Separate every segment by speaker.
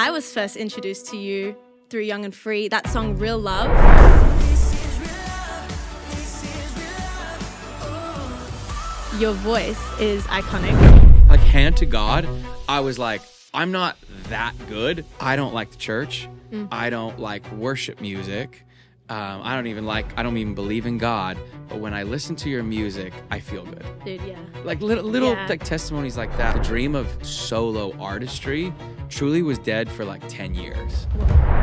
Speaker 1: I was first introduced to you through Young and Free, that song Real Love. Your voice is iconic.
Speaker 2: Like, hand to God, I was like, I'm not that good. I don't like the church. I don't like worship music. I don't even believe in God. But when I listen to your music, I feel good.
Speaker 1: Dude, yeah.
Speaker 2: Like little like testimonies like that. The dream of solo artistry truly was dead for like 10 years.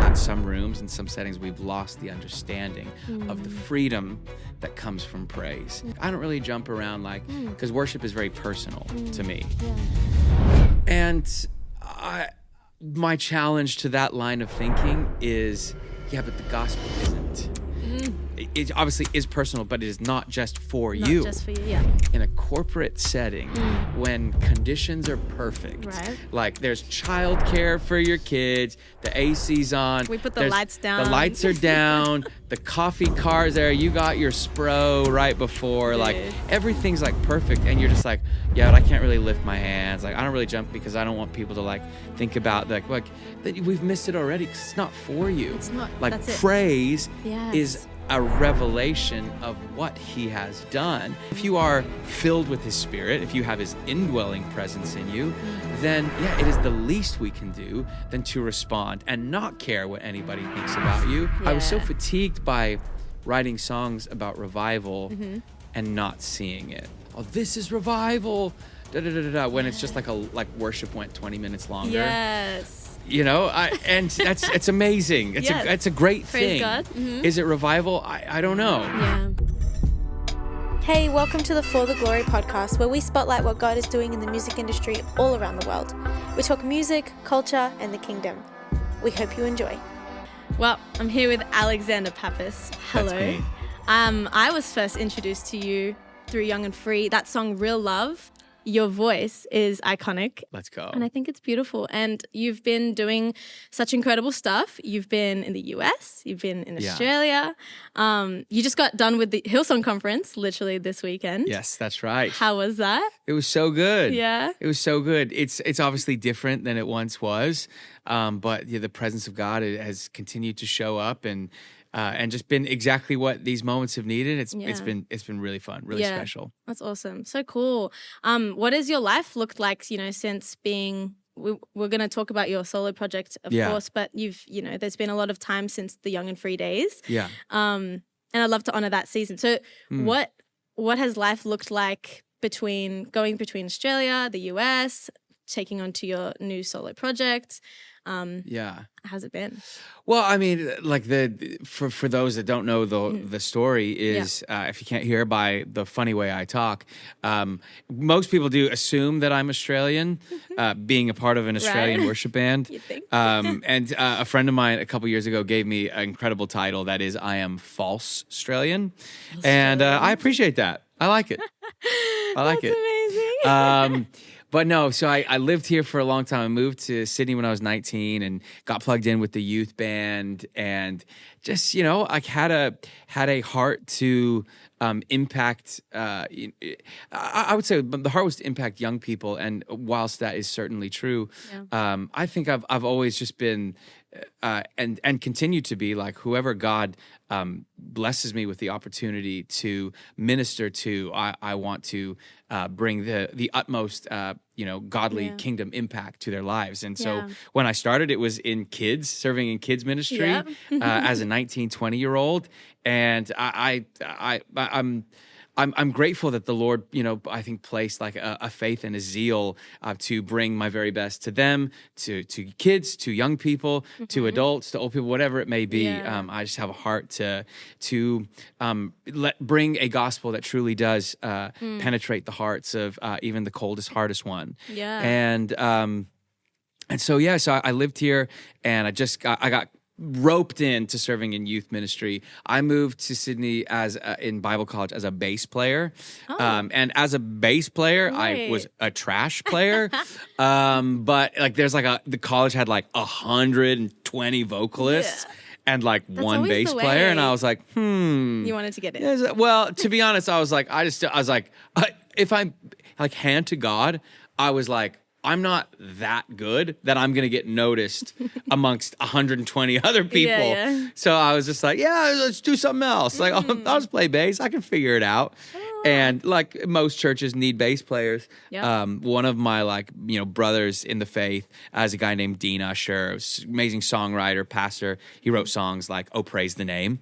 Speaker 2: In some rooms, in some settings, we've lost the understanding of the freedom that comes from praise. I don't really jump around because worship is very personal to me.
Speaker 1: Yeah.
Speaker 2: And my challenge to that line of thinking is, but the gospel isn't. It obviously is personal, but it is not just for you.
Speaker 1: Not just for you, yeah.
Speaker 2: In a corporate setting, when conditions are perfect,
Speaker 1: right.
Speaker 2: Like there's childcare for your kids, the AC's on.
Speaker 1: We put the lights down.
Speaker 2: The lights are down, the coffee car's there, you got your Spro right before,
Speaker 1: Dude.
Speaker 2: like everything's like perfect, and you're just like, but I can't really lift my hands. Like I don't really jump because I don't want people to like think about like that we've missed it already because it's not for you.
Speaker 1: It's not.
Speaker 2: Like
Speaker 1: that's it.
Speaker 2: praise
Speaker 1: Yes.
Speaker 2: is a revelation of what he has done. If you are filled with his spirit, if you have his indwelling presence in you, then it is the least we can do than to respond and not care what anybody thinks about you.
Speaker 1: Yeah.
Speaker 2: I was so fatigued by writing songs about revival and not seeing it. Oh, this is revival. When it's just like worship went 20 minutes longer.
Speaker 1: Yes.
Speaker 2: It's amazing. It's a great
Speaker 1: Praise
Speaker 2: thing.
Speaker 1: God.
Speaker 2: Is it revival? I don't know.
Speaker 1: Yeah.
Speaker 3: Hey, welcome to the For the Glory podcast, where we spotlight what God is doing in the music industry all around the world. We talk music, culture, and the kingdom. We hope you enjoy.
Speaker 1: Well, I'm here with Alexander Pappas. Hello.
Speaker 2: That's me.
Speaker 1: I was first introduced to you through Young and Free, that song Real Love. Your voice is iconic.
Speaker 2: Let's go.
Speaker 1: And I think it's beautiful. And you've been doing such incredible stuff. You've been in the US. You've been in Australia. You just got done with the Hillsong conference literally this weekend.
Speaker 2: Yes, that's right.
Speaker 1: How was that?
Speaker 2: It was so good.
Speaker 1: Yeah.
Speaker 2: It was so good. It's obviously different than it once was. But the presence of God has continued to show up and just been exactly what these moments have needed. It's been really fun, really special.
Speaker 1: That's awesome. So cool. What has your life looked like, since being, we're going to talk about your solo project, of course, but there's been a lot of time since the Young and Free days.
Speaker 2: Yeah.
Speaker 1: And I'd love to honor that season. So what has life looked like going between Australia, the US, taking on to your new solo project? How's it been?
Speaker 2: Well, I mean, like for those that don't know the story is if you can't hear by the funny way I talk, most people do assume that I'm Australian, being a part of an Australian worship band.
Speaker 1: You'd think.
Speaker 2: And a friend of mine a couple years ago gave me an incredible title that is, I am false Australian, and I appreciate that. I like it. I like
Speaker 1: That's
Speaker 2: it.
Speaker 1: Amazing.
Speaker 2: But no, so I lived here for a long time. I moved to Sydney when I was 19 and got plugged in with the youth band, and just I had a heart to impact. I would say the heart was to impact young people, and whilst that is certainly true, I think I've always just been and continue to be like whoever God blesses me with the opportunity to minister to. I want to bring the utmost godly kingdom impact to their lives. And so when I started, it was in serving in kids ministry as a 19, 20-year-old. And I'm grateful that the Lord, I think placed like a faith and a zeal to bring my very best to them, to kids, to young people, to adults, to old people, whatever it may be. I just have a heart to bring a gospel that truly does penetrate the hearts of even the coldest, hardest one.
Speaker 1: Yeah.
Speaker 2: And so I lived here, and I got roped into serving in youth ministry. I moved to Sydney in Bible college as a bass player. And as a bass player, I was a trash player. But like the college had like 120 vocalists. And like one bass player, and I was like,
Speaker 1: You wanted to get in.
Speaker 2: Well, to be honest, I was like, if I'm like hand to God, I was like, I'm not that good that I'm going to get noticed amongst 120 other people.
Speaker 1: Yeah.
Speaker 2: So I was just like, yeah, let's do something else. Like, I'll just play bass. I can figure it out. And like most churches need bass players.
Speaker 1: Yeah.
Speaker 2: One of my brothers in the faith is a guy named Dean Usher, amazing songwriter, pastor. He wrote songs like "Oh Praise the Name."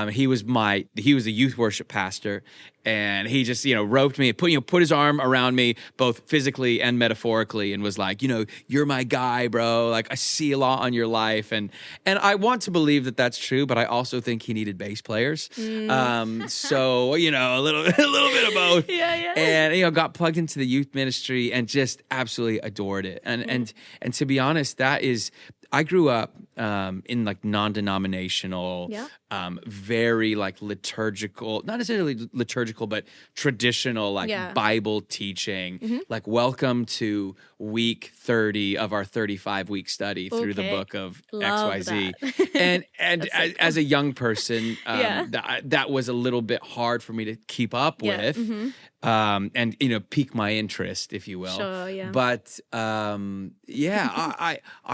Speaker 2: He was a youth worship pastor, and he just roped me, put his arm around me both physically and metaphorically, and was like, you're my guy, bro. Like, I see a lot on your life, and I want to believe that that's true, but I also think he needed bass players. So a little bit of both.
Speaker 1: Yeah.
Speaker 2: And got plugged into the youth ministry and just absolutely adored it. And to be honest, I grew up in like non-denominational, very like liturgical, not necessarily liturgical, but traditional Bible teaching. Like, welcome to week 30 of our 35-week study through the book of
Speaker 1: Love
Speaker 2: XYZ.
Speaker 1: that.
Speaker 2: And
Speaker 1: So cool.
Speaker 2: as a young person, that was a little bit hard for me to keep up with. And pique my interest, if you will.
Speaker 1: Sure, yeah.
Speaker 2: But I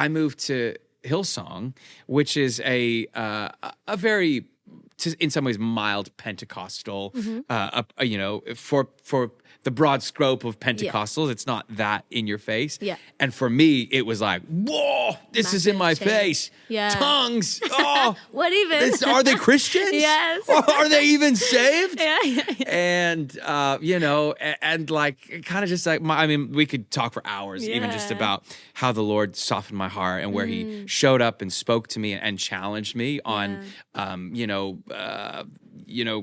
Speaker 2: moved to Hillsong, which is a very, in some ways, mild Pentecostal. For the broad scope of Pentecostals, it's not that in your face.
Speaker 1: Yeah.
Speaker 2: And for me, it was like, whoa, this is in my
Speaker 1: Massive change.
Speaker 2: face.
Speaker 1: Yeah.
Speaker 2: Tongues. Oh,
Speaker 1: What even?
Speaker 2: are they Christians?
Speaker 1: Yes.
Speaker 2: Or are they even saved?
Speaker 1: Yeah.
Speaker 2: And and like kind of just like we could talk for hours even just
Speaker 1: Yeah.
Speaker 2: about how the Lord softened my heart and where He showed up and spoke to me and challenged me on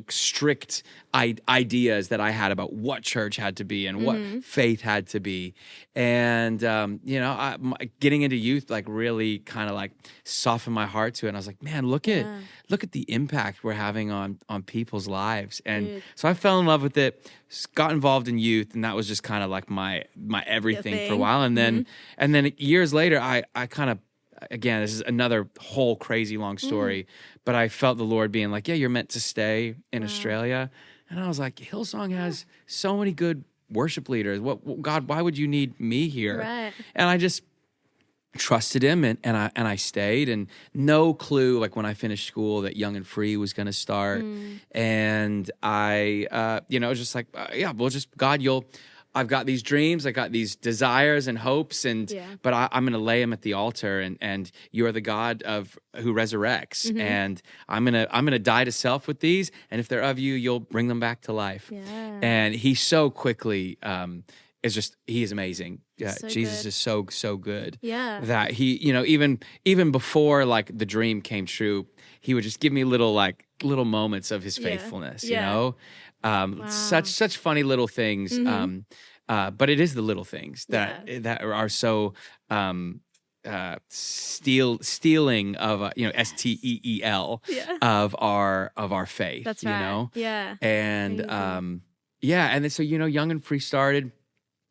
Speaker 2: strict ideas that I had about what church had to be and what faith had to be. And getting into youth like really kind of like softened my heart to it. And I was like, man, look at the impact we're having on people's lives. And so I fell in love with it, got involved in youth, and that was just kind of like my everything for a while. And then years later, I kind of, again, this is another whole crazy long story, but I felt the Lord being like, yeah, you're meant to stay in Australia. And I was like, Hillsong has so many good worship leaders. God, why would you need me here?
Speaker 1: Right.
Speaker 2: And I just trusted Him, and I stayed, and no clue, like when I finished school, that Young and Free was going to start. And I, was just like, God, I've got these dreams, I got these desires and hopes, but I'm going to lay them at the altar, and you are the God who resurrects, and I'm gonna die to self with these, and if they're of you, you'll bring them back to life.
Speaker 1: Yeah.
Speaker 2: And He so quickly He is amazing.
Speaker 1: So
Speaker 2: Jesus
Speaker 1: good.
Speaker 2: is so good.
Speaker 1: Yeah.
Speaker 2: That He, even before like the dream came true, He would just give me little moments of His faithfulness. Such funny little things. But it is the little things that are so stealing of STEEL of our faith.
Speaker 1: That's right. Yeah.
Speaker 2: And
Speaker 1: Amazing.
Speaker 2: and then so Young and Free started,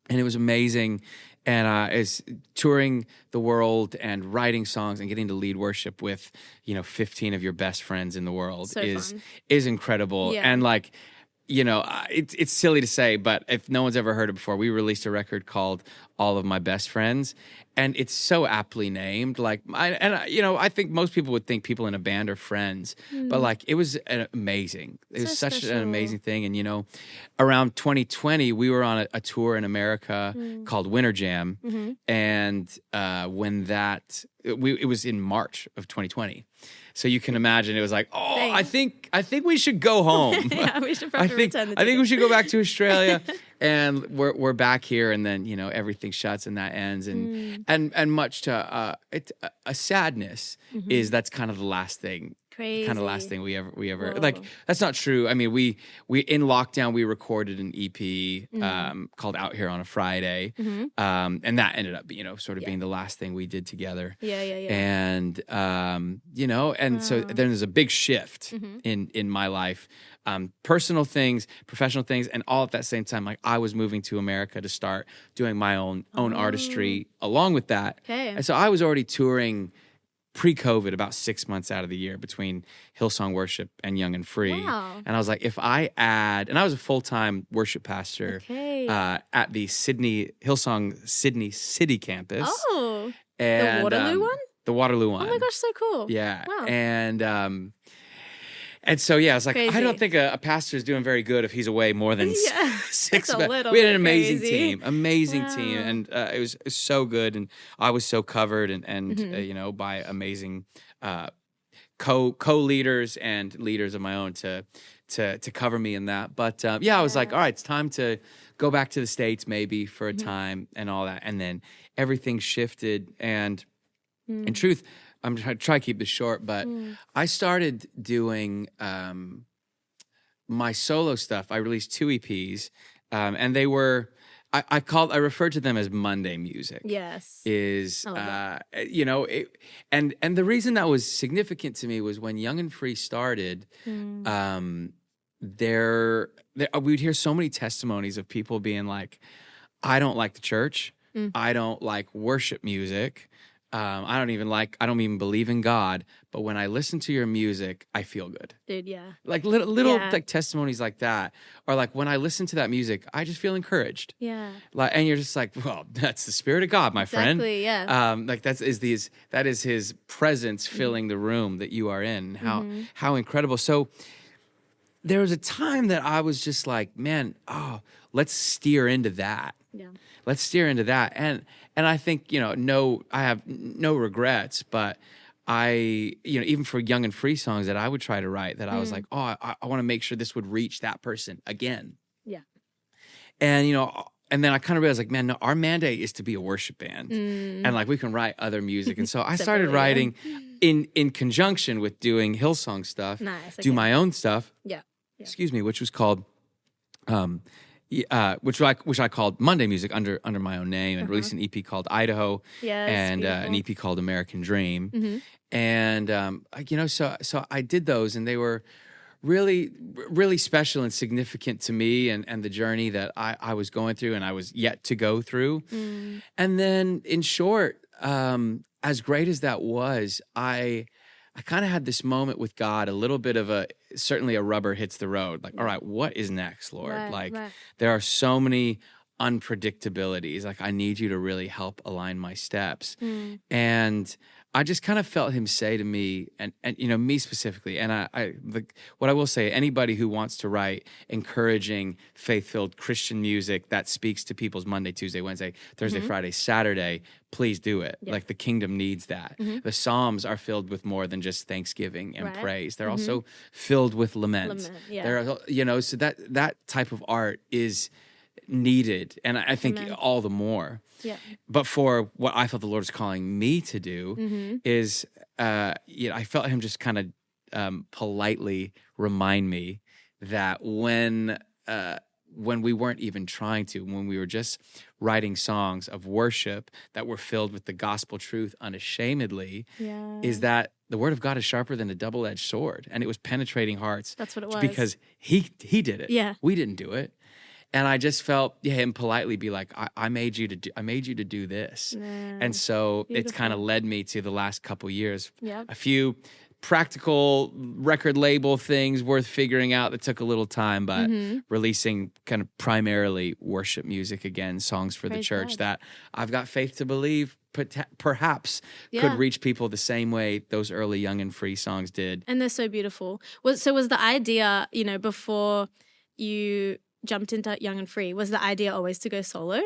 Speaker 2: and it was amazing. And is touring the world and writing songs and getting to lead worship with 15 of your best friends in the world
Speaker 1: So
Speaker 2: is
Speaker 1: fun.
Speaker 2: incredible.
Speaker 1: Yeah.
Speaker 2: And like, it's silly to say, but if no one's ever heard it before, we released a record called All of My Best Friends, and it's so aptly named. Like, I think most people would think people in a band are friends, but like, it was amazing. It was such an amazing thing. And around 2020, we were on a tour in America called Winter Jam, and it was in March of 2020. So you can imagine it was like,
Speaker 1: Dang.
Speaker 2: I think we should go home.
Speaker 1: Yeah, we should probably return the
Speaker 2: I think we
Speaker 1: tickets.
Speaker 2: should go back to Australia, and we're back here, and then everything shuts and that ends, and much to a sadness is that's kind of the last thing.
Speaker 1: Crazy.
Speaker 2: Kind of last thing we ever
Speaker 1: Whoa.
Speaker 2: like. That's not true. I mean, we in lockdown we recorded an EP called Out Here on a Friday, and that ended up sort of being the last thing we did together.
Speaker 1: Yeah.
Speaker 2: And and so then there's a big shift in my life, personal things, professional things, and all at that same time. Like, I was moving to America to start doing my own artistry along with that.
Speaker 1: Okay.
Speaker 2: And so I was already touring pre-COVID, about 6 months out of the year between Hillsong Worship and Young and Free.
Speaker 1: Wow.
Speaker 2: And I was like, if I add, and I was a full-time worship pastor
Speaker 1: Okay.
Speaker 2: at the Hillsong Sydney City campus.
Speaker 1: Oh,
Speaker 2: And,
Speaker 1: the Waterloo one?
Speaker 2: The Waterloo one.
Speaker 1: Oh my gosh, so cool.
Speaker 2: Yeah.
Speaker 1: Wow.
Speaker 2: And so, yeah, I was like, I
Speaker 1: Crazy.
Speaker 2: don't think a pastor is doing very good if he's away more than
Speaker 1: Yeah,
Speaker 2: 6
Speaker 1: it's a
Speaker 2: months.
Speaker 1: little
Speaker 2: We had an
Speaker 1: bit
Speaker 2: amazing
Speaker 1: crazy.
Speaker 2: team.
Speaker 1: Wow.
Speaker 2: And it was so good. And I was so covered and
Speaker 1: Mm-hmm.
Speaker 2: by amazing co-leaders and leaders of my own to cover me in that. But I was like, all right, it's time to go back to the States maybe for a
Speaker 1: Mm-hmm.
Speaker 2: time and all that. And then everything shifted. And
Speaker 1: Mm.
Speaker 2: in truth, I'm trying to keep this short, but I started doing my solo stuff. I released 2 EPs, and they were I referred to them as Monday music.
Speaker 1: Yes.
Speaker 2: Is
Speaker 1: I love
Speaker 2: and the reason that was significant to me was when Young and Free started. There we'd hear so many testimonies of people being like, I don't like the church. I don't like worship music. I don't even believe in God, but when I listen to your music, I feel good.
Speaker 1: Dude, yeah.
Speaker 2: Like little
Speaker 1: Yeah.
Speaker 2: like testimonies like that, or like when I listen to that music, I just feel encouraged.
Speaker 1: Yeah.
Speaker 2: Like, and you're just like, well, that's the Spirit of God, my friend.
Speaker 1: Exactly, yeah.
Speaker 2: Like that is His presence filling the room that you are in. How incredible. So there was a time that I was just like, man, let's steer into that.
Speaker 1: Yeah.
Speaker 2: Let's steer into that. And I think, I have no regrets, but even for Young and Free songs that I would try to write, that I was like, I want to make sure this would reach that person again.
Speaker 1: Yeah.
Speaker 2: And, and then I kind of realized, like, man, no, our mandate is to be a worship band. And like, we can write other music. And so I started
Speaker 1: Separately,
Speaker 2: writing in conjunction with doing Hillsong stuff,
Speaker 1: Nice.
Speaker 2: do
Speaker 1: okay.
Speaker 2: my own stuff,
Speaker 1: Yeah.
Speaker 2: which was called, which I called Monday Music under my own name, and released an EP called Idaho,
Speaker 1: Yes,
Speaker 2: and an
Speaker 1: beautiful.
Speaker 2: EP called American Dream,
Speaker 1: Mm-hmm.
Speaker 2: and so I did those, and they were really, really special and significant to me, and the journey that I was going through and I was yet to go through. And then, in short, as great as that was, I kind of had this moment with God, a little bit of certainly a rubber hits the road. Like, all right, what is next, Lord?
Speaker 1: Right.
Speaker 2: There are so many unpredictabilities. Like, I need you to really help align my steps. And I just kind of felt Him say to me, and me specifically, and what I will say, anybody who wants to write encouraging, faith-filled Christian music that speaks to people's Monday, Tuesday, Wednesday, Thursday, Friday, Saturday, please do it.
Speaker 1: Yeah.
Speaker 2: Like, the kingdom needs that. The Psalms are filled with more than just thanksgiving and
Speaker 1: Right.
Speaker 2: praise. They're also filled with lament.
Speaker 1: Yeah.
Speaker 2: There are, so that type of art is needed, and I think
Speaker 1: Amen.
Speaker 2: all the more.
Speaker 1: Yeah.
Speaker 2: But for what I felt the Lord is calling me to do is, I felt Him just kind of politely remind me that when we weren't even trying to, when we were just writing songs of worship that were filled with the gospel truth unashamedly,
Speaker 1: Yeah.
Speaker 2: is that the word of God is sharper than a double-edged sword, and it was penetrating hearts.
Speaker 1: That's what it was.
Speaker 2: Because He did it.
Speaker 1: Yeah.
Speaker 2: We didn't do it. And I just felt Him politely be like, I made you to do this.
Speaker 1: Yeah.
Speaker 2: And so it's kind of
Speaker 1: Beautiful.
Speaker 2: led me to the last couple years.
Speaker 1: Yeah.
Speaker 2: A few practical record label things worth figuring out that took a little time, but releasing kind of primarily worship music again, songs for the
Speaker 1: Praise
Speaker 2: church
Speaker 1: God.
Speaker 2: that I've got faith to believe perhaps
Speaker 1: Yeah.
Speaker 2: could reach people the same way those early Young and Free songs did.
Speaker 1: And they're so beautiful. Was the idea, before you jumped into Young and Free, was the idea always to go solo?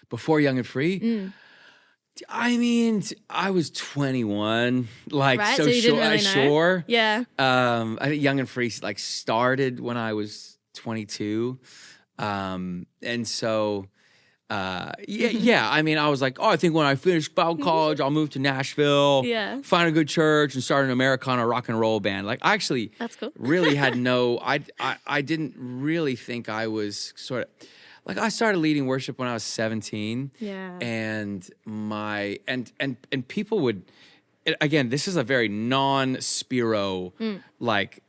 Speaker 2: Before Young and Free, I mean, I was 21, like,
Speaker 1: Right,
Speaker 2: so
Speaker 1: so you didn't
Speaker 2: sure,
Speaker 1: really know?
Speaker 2: sure.
Speaker 1: Yeah.
Speaker 2: I think Young and Free like started when I was 22, and so yeah. I mean, I was like, I think when I finish Bible college, I'll move to Nashville,
Speaker 1: Yeah.
Speaker 2: find a good church, and start an Americana rock and roll band. Like, I actually
Speaker 1: That's cool.
Speaker 2: really had I didn't really think I was sort of. Like, I started leading worship when I was 17.
Speaker 1: Yeah.
Speaker 2: And and people would, again, this is a very non-Spiro like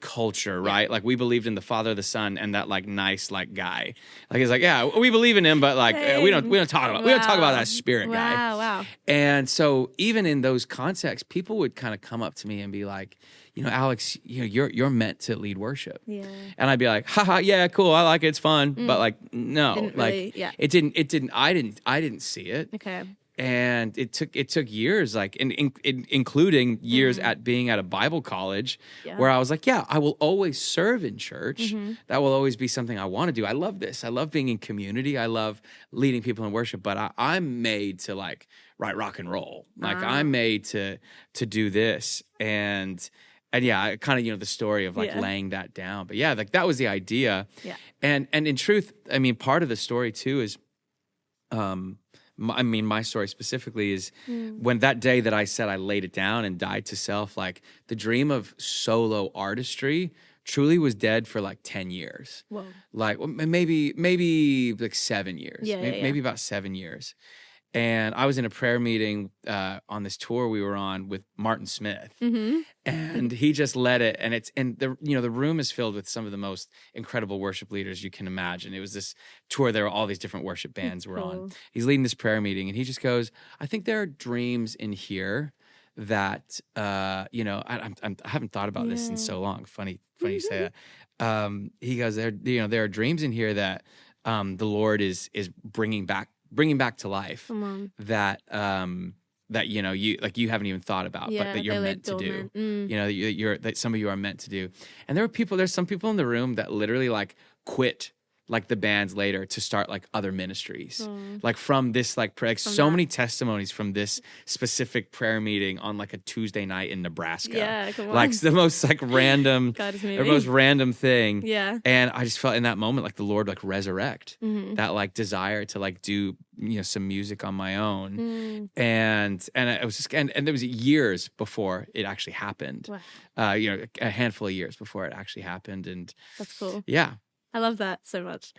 Speaker 2: culture, right? Like we believed in the Father, the Son, and that like nice like guy. Like it's like, yeah, we believe in him, but like we don't talk about that spirit guy.
Speaker 1: Wow.
Speaker 2: And so even in those contexts, people would kind of come up to me and be like, Alex, you're meant to lead worship.
Speaker 1: Yeah.
Speaker 2: And I'd be like, haha, yeah, cool, I like it, it's fun. But like, no,
Speaker 1: Didn't
Speaker 2: like
Speaker 1: really, yeah.
Speaker 2: it didn't, I didn't see it.
Speaker 1: Okay.
Speaker 2: And it took years, like including years at being at a Bible college where I was like, yeah, I will always serve in church. That will always be something I want to do. I love this. I love being in community. I love leading people in worship, but I'm made to like write rock and roll. Like I'm made to do this. And yeah, kind of, the story of like laying that down. But yeah, like that was the idea.
Speaker 1: Yeah.
Speaker 2: And in truth, I mean, part of the story too is, my story specifically is when that day that I said I laid it down and died to self, like the dream of solo artistry truly was dead for like 10 years.
Speaker 1: Whoa.
Speaker 2: Like maybe like 7 years. Maybe about 7 years. And I was in a prayer meeting on this tour we were on with Martin Smith, and he just led it. And the room is filled with some of the most incredible worship leaders you can imagine. It was this tour; there were all these different worship bands were on. He's leading this prayer meeting, and he just goes, "I think there are dreams in here that I haven't thought about this in so long. Funny you say that." He goes, "There are dreams in here that the Lord is bringing back to life that you haven't even thought about, but that you're meant to do. That some of you are meant to do." And there's some people in the room that literally like quit like the bands later to start like other ministries, like from this like so many testimonies from this specific prayer meeting on like a Tuesday night in Nebraska.
Speaker 1: Yeah, come on.
Speaker 2: Like the most like random, the most random thing.
Speaker 1: Yeah.
Speaker 2: And I just felt in that moment like the Lord like resurrect that like desire to like do some music on my own. And it was just and there was years before it actually happened.
Speaker 1: Wow.
Speaker 2: A handful of years before it actually happened. And
Speaker 1: that's cool.
Speaker 2: Yeah.
Speaker 1: I love that so much.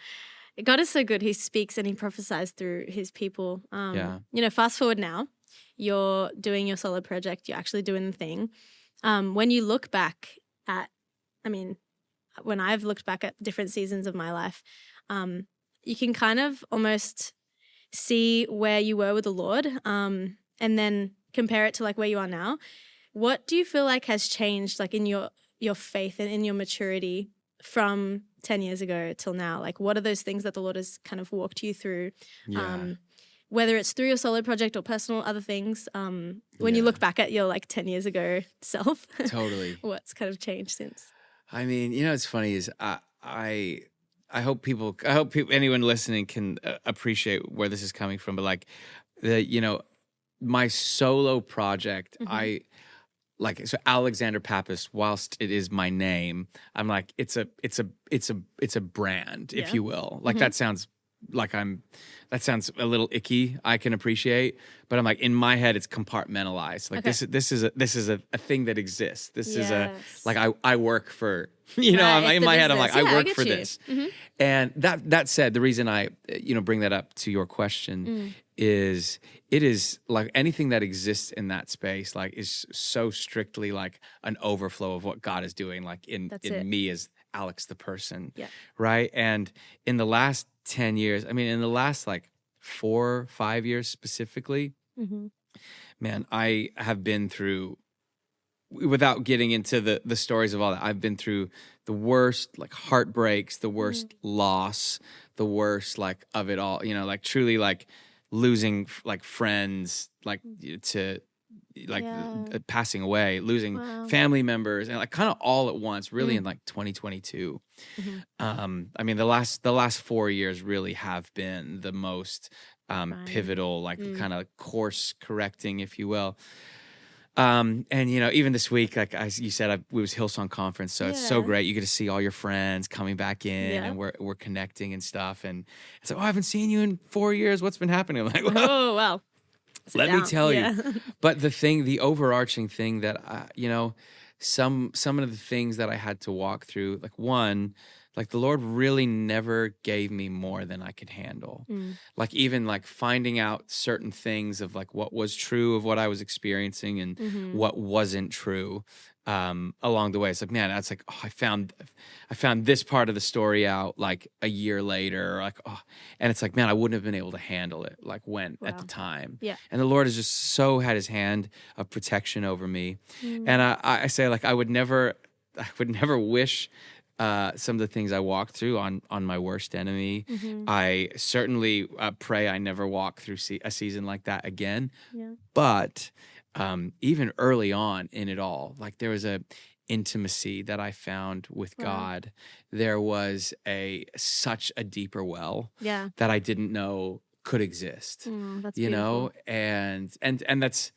Speaker 1: God is so good. He speaks and he prophesies through his people. Fast forward now, you're doing your solo project. You're actually doing the thing. When you look back when I've looked back at different seasons of my life, you can kind of almost see where you were with the Lord, and then compare it to like where you are now. What do you feel like has changed, like in your faith and in your maturity from 10 years ago till now? Like, what are those things that the Lord has kind of walked you through? Whether it's through your solo project or personal other things, when you look back at your like 10 years ago self,
Speaker 2: totally,
Speaker 1: what's kind of changed since?
Speaker 2: I mean, it's funny is I hope anyone listening can appreciate where this is coming from, but like my solo project, so Alexander Pappas, whilst it is my name, I'm like, it's a brand, if you will. Like that sounds a little icky. I can appreciate, but I'm like, in my head, it's compartmentalized. Like this is a thing that exists. This is I work for, in my head, I'm like, I work for this. And that said, the reason I, bring that up to your question is it is like anything that exists in that space, like is so strictly like an overflow of what God is doing, like in me as Alex, the person. Yeah. Right. And in the last 10 years, in the last like 4-5 years specifically, man, I have been through, without getting into the stories of all that, I've been through the worst like heartbreaks, the worst loss, the worst like of it all, like truly like losing like friends, like to like passing away, losing family members, and like kind of all at once, really in like 2022. The last 4 years really have been the most pivotal, like kind of course correcting, if you will. And even this week, like as you said, it was Hillsong conference, so it's so great. You get to see all your friends coming back in, and we're connecting and stuff. And it's like, I haven't seen you in 4 years. What's been happening? I'm like, well,
Speaker 1: oh wow.
Speaker 2: Let me tell you. But the overarching thing that some of the things that I had to walk through, like one, Like the Lord really never gave me more than I could handle. Like even like finding out certain things of like what was true of what I was experiencing and what wasn't true along the way. It's like, man, that's like, oh, I found this part of the story out like a year later, like, oh, and it's like, man, I wouldn't have been able to handle it like when at the time.
Speaker 1: Yeah.
Speaker 2: And the Lord has just so had his hand of protection over me. And I say like, I would never wish some of the things I walked through on my worst enemy. I certainly pray I never walk through a season like that again.
Speaker 1: Yeah.
Speaker 2: But even early on in it all, like there was a intimacy that I found with God. There was such a deeper well that I didn't know could exist.
Speaker 1: That's
Speaker 2: you know,
Speaker 1: beautiful.
Speaker 2: and that's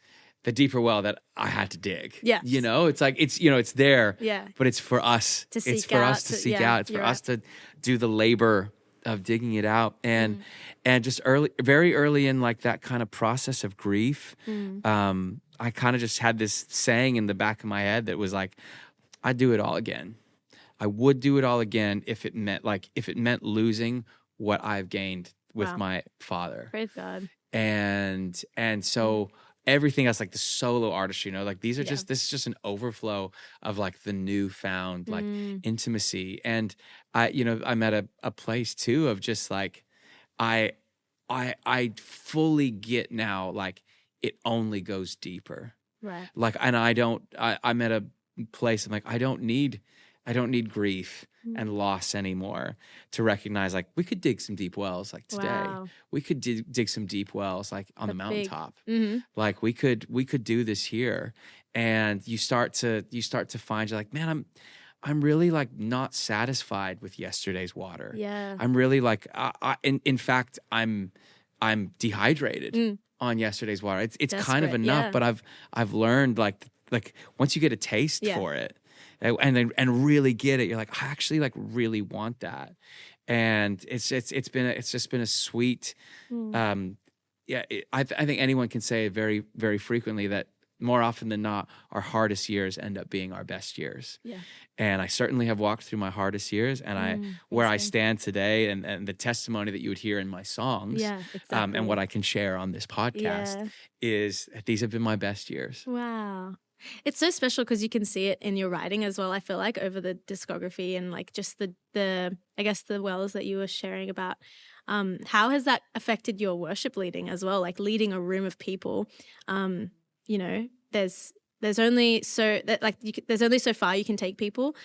Speaker 2: the deeper well that I had to dig.
Speaker 1: Yes.
Speaker 2: You know, it's like it's there.
Speaker 1: Yeah.
Speaker 2: But it's for us.
Speaker 1: To seek
Speaker 2: it's for
Speaker 1: out,
Speaker 2: us to seek out. It's for us to do the labor of digging it out. And just very early in like that kind of process of grief, I kind of just had this saying in the back of my head that was like, I'd do it all again. I would do it all again if it meant losing what I've gained with my father.
Speaker 1: Praise God.
Speaker 2: And so everything else, like the solo artistry, like these are this is just an overflow of like the newfound like intimacy. And I'm at a place too of just like, I fully get now, like it only goes deeper.
Speaker 1: Right.
Speaker 2: Like, and I'm at a place I'm like, I don't need grief and loss anymore to recognize like we could dig some deep wells like today.
Speaker 1: Wow.
Speaker 2: We could dig some deep wells like on the mountaintop.
Speaker 1: Mm-hmm.
Speaker 2: Like we could do this here. And you start to find you're like, man, I'm really like not satisfied with yesterday's water.
Speaker 1: Yeah.
Speaker 2: I'm really like in fact I'm dehydrated on yesterday's water. It's kind of enough, but I've learned like once you get a taste for it and really get it, you're like, I actually like really want that. And it's just been a sweet I think anyone can say very, very frequently that more often than not, our hardest years end up being our best years.
Speaker 1: Yeah.
Speaker 2: And I certainly have walked through my hardest years, and where I stand today, and the testimony that you would hear in my songs,
Speaker 1: exactly.
Speaker 2: and what I can share on this podcast is that these have been my best years.
Speaker 1: Wow. It's so special because you can see it in your writing as well, I feel like, over the discography and like just the I guess the wells that you were sharing about. How has that affected your worship leading as well? Like leading a room of people, there's only so far you can take people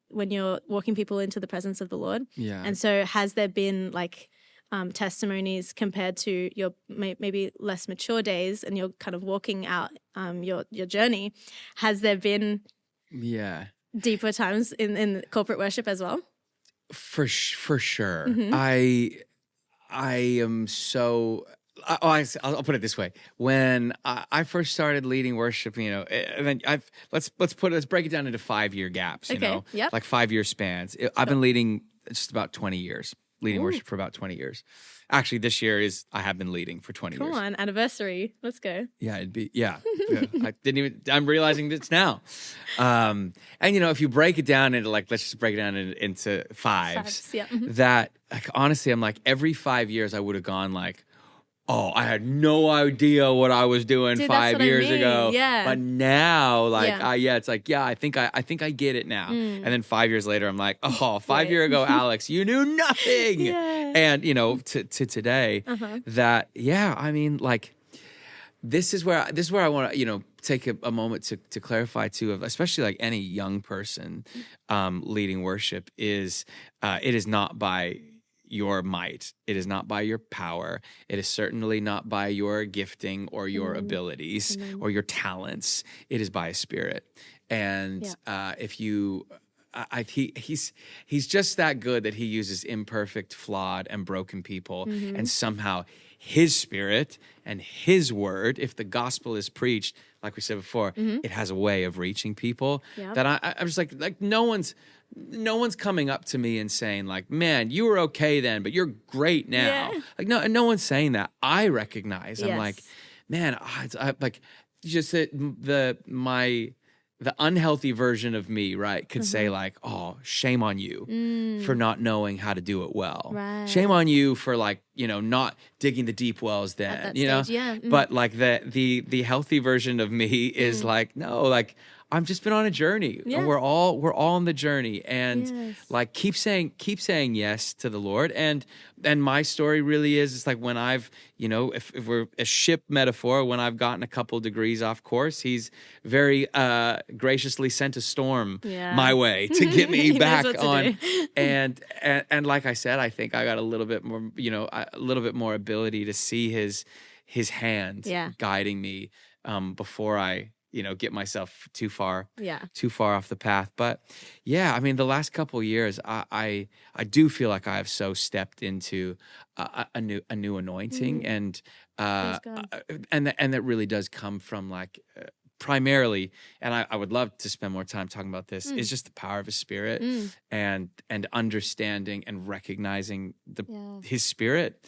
Speaker 1: when you're walking people into the presence of the Lord.
Speaker 2: Yeah.
Speaker 1: And so has there been like testimonies compared to your maybe less mature days and you're kind of walking out your journey? Has there been deeper times in corporate worship as well?
Speaker 2: For sure.
Speaker 1: Mm-hmm.
Speaker 2: I am so... I'll put it this way. When I first started leading worship, and then let's break it down into 5-year gaps. Like 5-year spans. I've been leading just about 20 years. Leading worship for about 20 years. Actually, this year I have been leading for 20 years.
Speaker 1: Come on, anniversary. Let's go.
Speaker 2: Yeah, I'm realizing this now. And if you break it down into like, let's just break it down into fives. That like, honestly, I'm like every 5 years I would have gone like, oh, I had no idea what I was doing 5 years ago.
Speaker 1: Yeah.
Speaker 2: But now, it's like, I think I get it now. And then 5 years later, I'm like, oh, 5 years ago, Alex, you knew nothing. And, to today, that, I mean, like, this is where I want to, take a moment to clarify too, of especially like any young person leading worship is, it is not by your might. It is not by your power. It is certainly not by your gifting or your abilities or your talents. It is by a spirit. And he's just that good that he uses imperfect, flawed, and broken people. And somehow his spirit and his word, if the gospel is preached, like we said before, it has a way of reaching people that I'm just like no one's coming up to me and saying like, man, you were okay then, but you're great now. Like no one's saying that. I recognize. I'm like, man, I like just my the unhealthy version of me, right, could say like, oh, shame on you for not knowing how to do it well.
Speaker 1: Right.
Speaker 2: Shame on you for like, not digging the deep wells then,
Speaker 1: At that stage, yeah.
Speaker 2: But like the healthy version of me is like, no, like I've just been on a journey.
Speaker 1: Yeah.
Speaker 2: We're all on the journey, and
Speaker 1: Yes.
Speaker 2: like keep saying yes to the Lord. And my story really is, it's like when I've, if we're a ship metaphor, when I've gotten a couple degrees off course, he's very graciously sent a storm my way to get me
Speaker 1: He
Speaker 2: back
Speaker 1: knows what to
Speaker 2: on.
Speaker 1: do.
Speaker 2: And like I said, I think I got a little bit more ability to see his hand guiding me before I get myself too far off the path. But yeah, I mean, the last couple of years, I do feel like I have so stepped into a new anointing, and that really does come from like primarily, and I would love to spend more time talking about this, is just the power of his spirit and understanding and recognizing his spirit.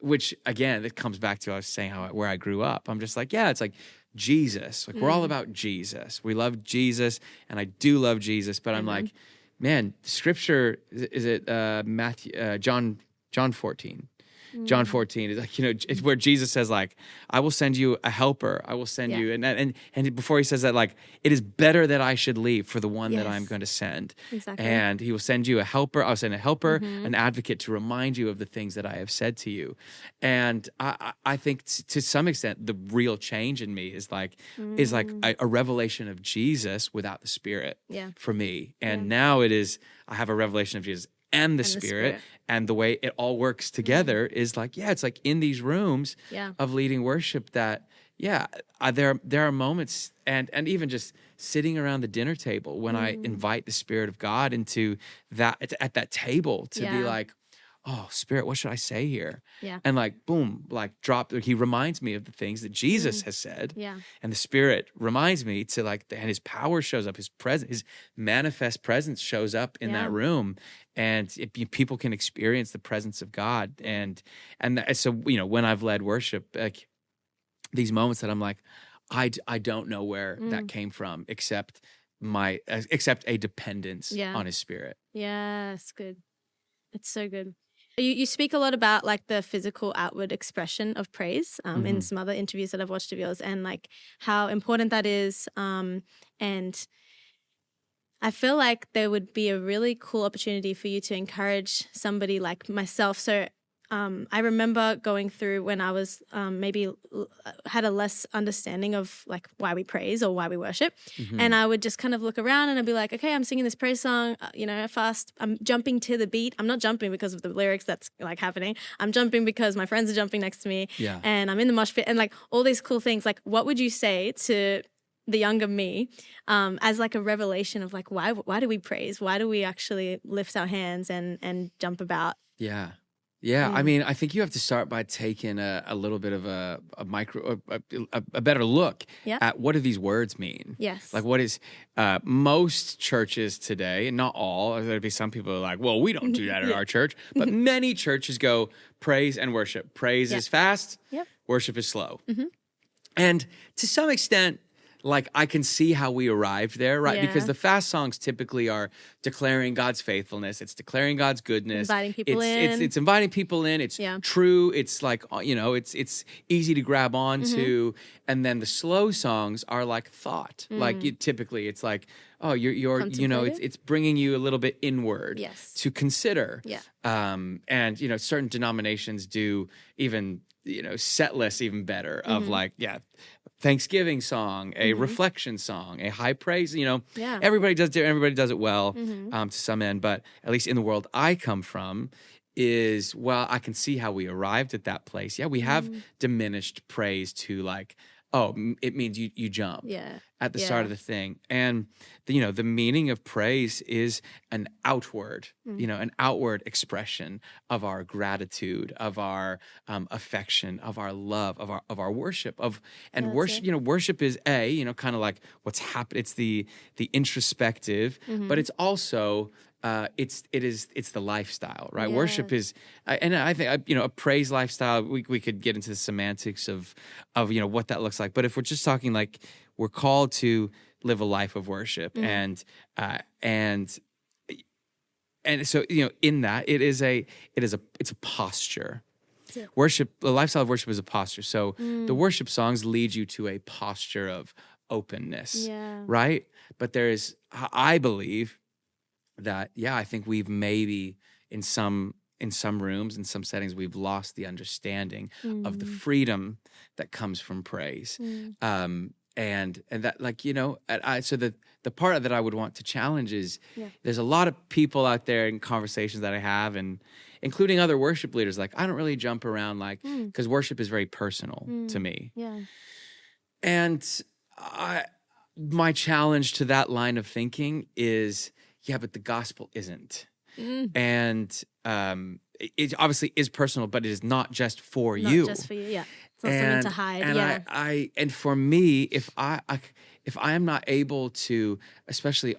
Speaker 2: Which again, it comes back to, I was saying where I grew up. I'm just like, it's like Jesus. Like we're all about Jesus. We love Jesus, and I do love Jesus. But I'm like, man, Scripture is it John 14. John 14 is like, it's where Jesus says like, I will send you a helper. I will send you. And before he says that, like, it is better that I should leave for the one that I'm going to send.
Speaker 1: Exactly.
Speaker 2: And he will send you a helper. I'll send a helper, an advocate to remind you of the things that I have said to you. And I think to some extent, the real change in me is like a revelation of Jesus without the Spirit for me. And now it is, I have a revelation of Jesus and the Spirit, and the way it all works together is like, it's like in these rooms of leading worship that, there are moments, and even just sitting around the dinner table when I invite the Spirit of God into that, at that table to be like, oh, Spirit, what should I say here? Yeah. And like, boom, like he reminds me of the things that Jesus has said. Yeah. And the Spirit reminds me to like, and his power shows up, his presence, his manifest presence shows up in that room. And people can experience the presence of God. And so, when I've led worship, like these moments that I'm like, I don't know where that came from, except a dependence on his Spirit.
Speaker 1: Yes, good. It's so good. You speak a lot about like the physical outward expression of praise in some other interviews that I've watched of yours, and like how important that is. And I feel like there would be a really cool opportunity for you to encourage somebody like myself. So I remember going through when I was maybe had a less understanding of like why we praise or why we worship. And I would just kind of look around and I'd be like, okay, I'm singing this praise song, fast. I'm jumping to the beat. I'm not jumping because of the lyrics that's like happening. I'm jumping because my friends are jumping next to me and I'm in the mosh pit and like all these cool things. Like what would you say to the younger me as like a revelation of like, why do we praise? Why do we actually lift our hands and jump about?
Speaker 2: Yeah, I mean, I think you have to start by taking a little bit of a better look at what do these words mean. Yes. Like what is, most churches today, not all, there'd be some people who are like, well, we don't do that at our church, but many churches go praise and worship. Praise is fast, worship is slow. And to some extent, like I can see how we arrived there, right? Because the fast songs typically are declaring God's faithfulness. It's declaring God's goodness.
Speaker 1: Inviting people in.
Speaker 2: It's inviting people in. It's true. It's like, it's easy to grab onto. And then the slow songs are like thought. Like typically it's like, oh, you're it's bringing you a little bit inward to consider. And, certain denominations do even, set lists even better of like, Thanksgiving song, a reflection song, a high praise. Everybody does it well to some end, but at least in the world I come from, is I can see how we arrived at that place. Yeah, we have diminished praise to like, oh, it means you jump at the start of the thing. And the meaning of praise is an outward, an outward expression of our gratitude, of our affection, of our love, of our worship, worship. Worship is kind of like what's happened. It's the introspective, but it's also it's the lifestyle, right? Worship is, and I think a praise lifestyle. We could get into the semantics of what that looks like, but if we're just talking like we're called to live a life of worship, and so in that it's a posture. Worship, the lifestyle of worship is a posture. So the worship songs lead you to a posture of openness, right? But I believe that, I think we've maybe in some rooms, in some settings, we've lost the understanding of the freedom that comes from praise. And that, so the part that I would want to challenge is there's a lot of people out there in conversations that I have, and including other worship leaders, like, I don't really jump around, like, because worship is very personal to me. Yeah. And my challenge to that line of thinking is, but the gospel isn't. And it obviously is personal, but it is not just for you. Not just for you, yeah. It's not something to hide. And for me, if I am not able to, especially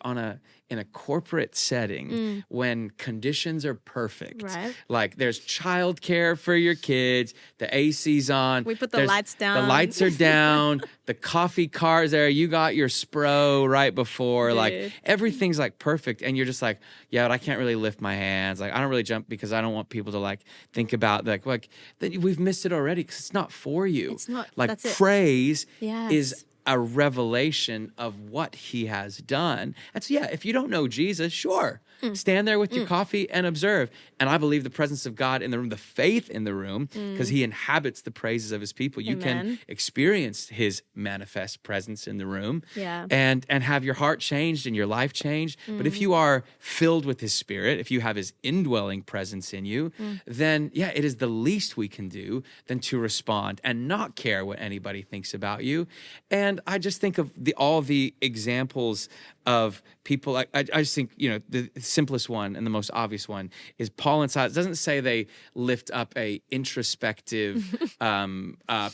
Speaker 2: in a corporate setting, when conditions are perfect, right? Like there's childcare for your kids, the AC's on,
Speaker 1: we put the lights down,
Speaker 2: the lights are down, the coffee car's there, you got your Spro right before, like everything's like perfect, and you're just like, but I can't really lift my hands, like I don't really jump because I don't want people to like think about like then we've missed it already because it's not for you. It's not like praise is a revelation of what he has done. And so, if you don't know Jesus, sure, stand there with your coffee and observe. And I believe the presence of God in the room, the faith in the room, because he inhabits the praises of his people. You can experience his manifest presence in the room and have your heart changed and your life changed. But if you are filled with his spirit, if you have his indwelling presence in you, then it is the least we can do than to respond and not care what anybody thinks about you. And I just think of all the examples of people. I just think, the simplest one and the most obvious one is Paul and Silas. It doesn't say they lift up a introspective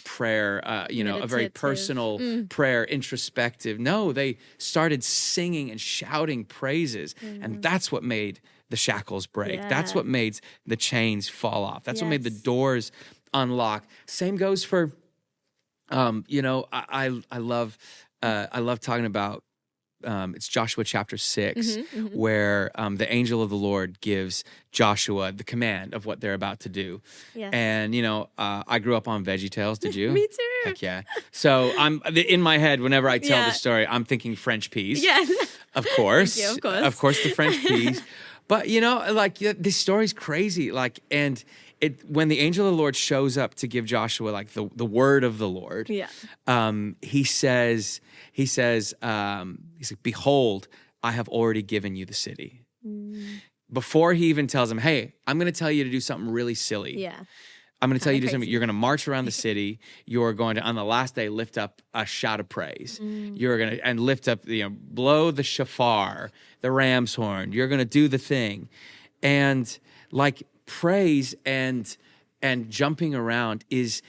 Speaker 2: prayer, a very personal prayer, introspective. No, they started singing and shouting praises. And that's what made the shackles break. That's what made the chains fall off. That's what made the doors unlock. Same goes for, I love talking about, it's Joshua chapter 6, where the angel of the Lord gives Joshua the command of what they're about to do. Yes. And, I grew up on VeggieTales. Did you?
Speaker 1: Me too.
Speaker 2: Heck yeah. So I'm in my head, whenever I tell the story, I'm thinking French peas.
Speaker 1: Yes.
Speaker 2: Of course.
Speaker 1: Thank you, of course.
Speaker 2: Of course, the French peas. But, this story's crazy. And when the angel of the Lord shows up to give Joshua like the word of the Lord, he says, he's like, behold, I have already given you the city. Before he even tells him, hey, I'm going to tell you to do something really silly. Yeah. I'm going to tell you to do something. You're going to march around the city. You're going to, on the last day, lift up a shout of praise. You're going to, and lift up, blow the shofar, the ram's horn. You're going to do the thing. And like praise and jumping around is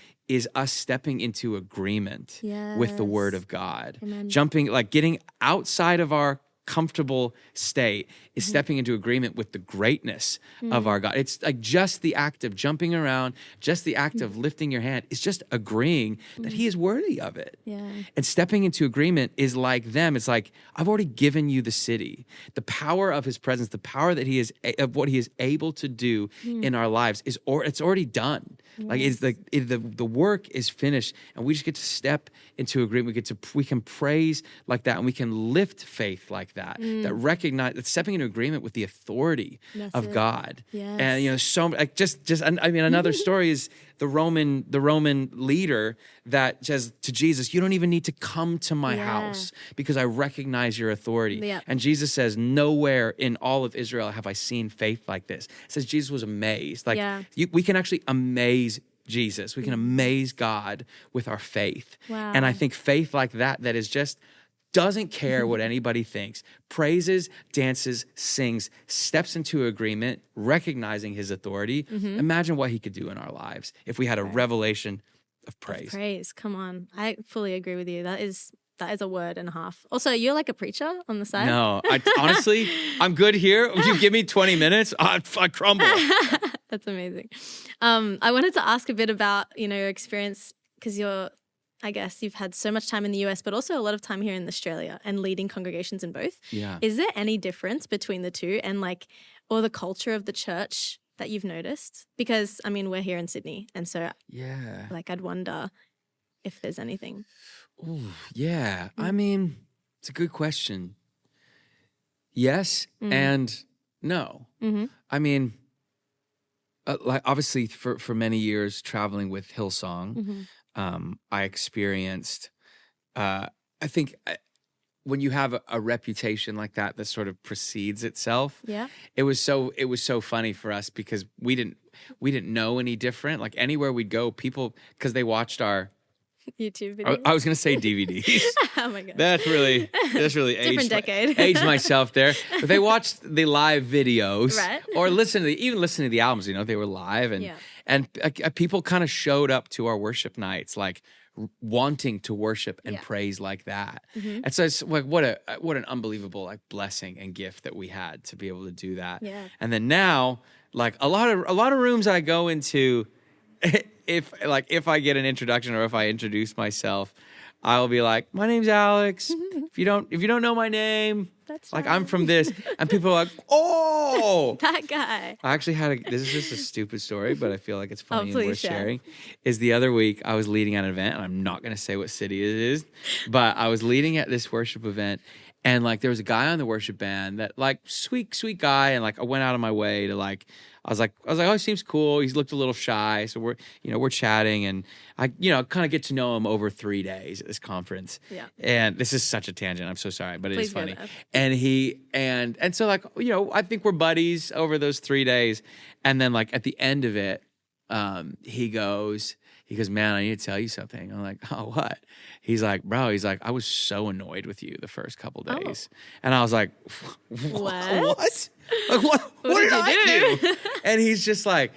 Speaker 2: us stepping into agreement with the word of God. Amen. Jumping, like getting outside of our comfortable state is stepping into agreement with the greatness of our God. It's like just the act of jumping around, just the act of lifting your hand is just agreeing that he is worthy of it. Yeah. And stepping into agreement is like them. It's like, I've already given you the city. The power of his presence, the power that he is, of what he is able to do in our lives it's already done. Yes. Like the work is finished, and we just get to step into agreement. We can praise like that, and we can lift faith like that. That recognize that stepping into agreement with the authority of God. Yes. And so like just another story is the Roman leader that says to Jesus, "You don't even need to come to my house because I recognize your authority." Yeah. And Jesus says, "Nowhere in all of Israel have I seen faith like this." It says Jesus was amazed. We can actually amaze Jesus. We can amaze God with our faith. Wow. And I think faith like that is just doesn't care what anybody thinks, praises, dances, sings, steps into agreement, recognizing his authority. Imagine what he could do in our lives if we had a revelation of praise.
Speaker 1: Praise, come on. I fully agree with you. That is a word and a half. Also, you're like a preacher on the side.
Speaker 2: No, honestly, I'm good here. If you give me 20 minutes, I crumble.
Speaker 1: That's amazing. I wanted to ask a bit about, your experience, because you're I guess you've had so much time in the US, but also a lot of time here in Australia and leading congregations in both.
Speaker 2: Yeah.
Speaker 1: Is there any difference between the two and or the culture of the church that you've noticed? Because, I mean, we're here in Sydney. And so,
Speaker 2: Yeah.
Speaker 1: I'd wonder if there's anything.
Speaker 2: Ooh, yeah. I mean, it's a good question. Yes and no.
Speaker 1: Mm-hmm.
Speaker 2: I mean, obviously for many years traveling with Hillsong, I experienced, I think when you have a reputation like that sort of precedes itself, it was so funny for us because we didn't know any different. Like anywhere we'd go, people, because they watched our
Speaker 1: YouTube videos.
Speaker 2: I was going to say DVDs.
Speaker 1: Oh my God.
Speaker 2: That's really
Speaker 1: Different decade.
Speaker 2: aged myself there. But they watched the live videos,
Speaker 1: right?
Speaker 2: Or listen to the albums. You know, they were live, and people kind of showed up to our worship nights, like wanting to worship and praise like that. And so it's like what an unbelievable blessing and gift that we had to be able to do that.
Speaker 1: Yeah.
Speaker 2: And then now, like a lot of rooms I go into. If I get an introduction or if I introduce myself, I'll be like, "My name's Alex." If you don't know my name,
Speaker 1: that's
Speaker 2: like
Speaker 1: fine.
Speaker 2: I'm from this, and people are like, "Oh,
Speaker 1: that guy."
Speaker 2: I actually this is just a stupid story, but I feel like it's funny and worth
Speaker 1: share.
Speaker 2: sharing. Is the other week I was leading an event, and I'm not going to say what city it is, but I was leading at this worship event. And there was a guy on the worship band that sweet guy, and I went out of my way to I was like, oh, he seems cool. He's looked a little shy, so we're chatting, and I kind of get to know him over 3 days at this conference.
Speaker 1: Yeah.
Speaker 2: And this is such a tangent. I'm so sorry, but it
Speaker 1: Please
Speaker 2: is funny.
Speaker 1: go there.
Speaker 2: And so I think we're buddies over those 3 days, and then at the end of it, he goes, man, I need to tell you something. I'm like, oh, what? He's like, bro, I was so annoyed with you the first couple days. And I was like, what? What did I do? And he's like,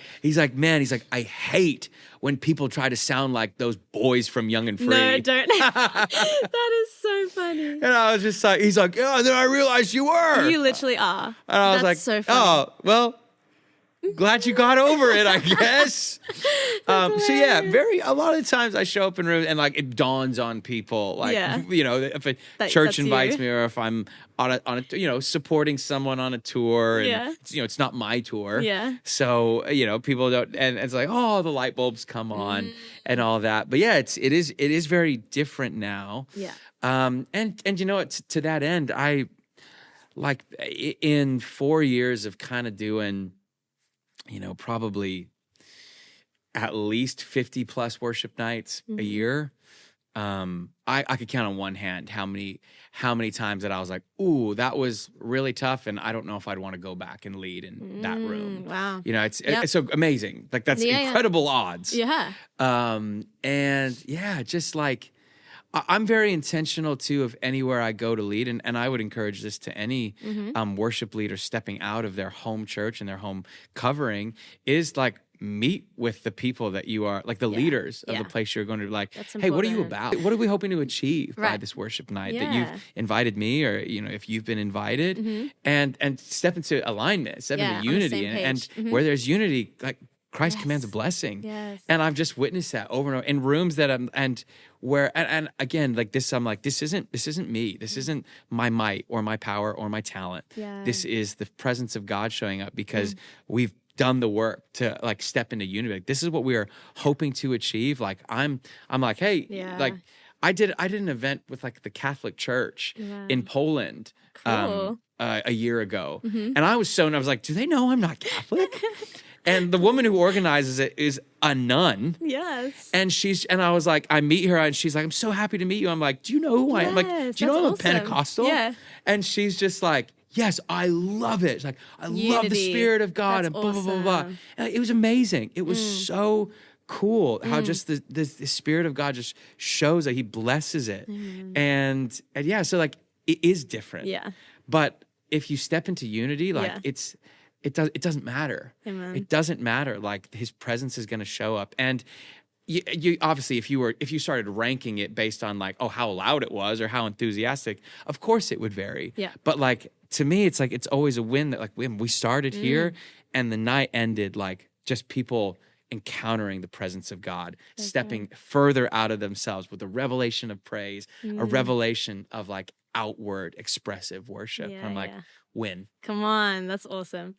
Speaker 2: man, I hate when people try to sound like those boys from Young and Free.
Speaker 1: No, don't. That is so funny.
Speaker 2: And I was just like, he's like, yeah, and then I realized you were.
Speaker 1: You literally are.
Speaker 2: And I was
Speaker 1: That's
Speaker 2: like,
Speaker 1: so funny.
Speaker 2: oh, well, glad you got over it, I guess. So yeah, a lot of times I show up in rooms and it dawns on people, if a church invites me or if I'm on a supporting someone on a tour, and it's not my tour.
Speaker 1: Yeah.
Speaker 2: So people don't, and it's like, oh, the light bulbs come on and all that. But yeah, it is very different now.
Speaker 1: Yeah.
Speaker 2: And to that end, I in 4 years of kind of doing, probably at least 50 plus worship nights a year. I could count on one hand how many times that I was like, ooh, that was really tough, and I don't know if I'd want to go back and lead in that room.
Speaker 1: Wow.
Speaker 2: It's so amazing. That's incredible odds.
Speaker 1: Yeah.
Speaker 2: And yeah, just I'm very intentional too of anywhere I go to lead, and I would encourage this to any worship leader stepping out of their home church and their home covering is meet with the people that you are, the leaders of the place you're going to hey, what are you about? What are we hoping to achieve by this worship night that you've invited me, or if you've been invited, and step into alignment, step into unity, and where there's unity, Christ commands a blessing.
Speaker 1: Yes.
Speaker 2: And I've just witnessed that over and over in rooms that and again, this, I'm like, this isn't me. This isn't my might or my power or my talent.
Speaker 1: Yeah.
Speaker 2: This is the presence of God showing up because we've done the work to step into unity. This is what we are hoping to achieve. I'm like, hey, I did an event with the Catholic Church in Poland a year ago. And I was like, do they know I'm not Catholic? And the woman who organizes it is a nun.
Speaker 1: Yes.
Speaker 2: And I was like, I meet her and she's like, I'm so happy to meet you. I'm like, do you know who I am? Do you know I'm a Pentecostal?
Speaker 1: Yeah.
Speaker 2: And she's just like, yes, I love it. It's like, I love the Spirit of God.
Speaker 1: That's
Speaker 2: and blah, blah, blah, blah. And it was amazing. It was so cool how just the Spirit of God just shows that He blesses it. And yeah, so it is different.
Speaker 1: Yeah.
Speaker 2: But if you step into unity, it doesn't matter.
Speaker 1: Amen.
Speaker 2: It doesn't matter. His presence is going to show up. And you obviously, if you started ranking it based on how loud it was or how enthusiastic, of course it would vary.
Speaker 1: Yeah.
Speaker 2: But to me, it's always a win that we started here and the night ended just people encountering the presence of God, stepping further out of themselves with a revelation of praise, a revelation of like outward expressive worship. I'm like, win.
Speaker 1: Come on, that's awesome.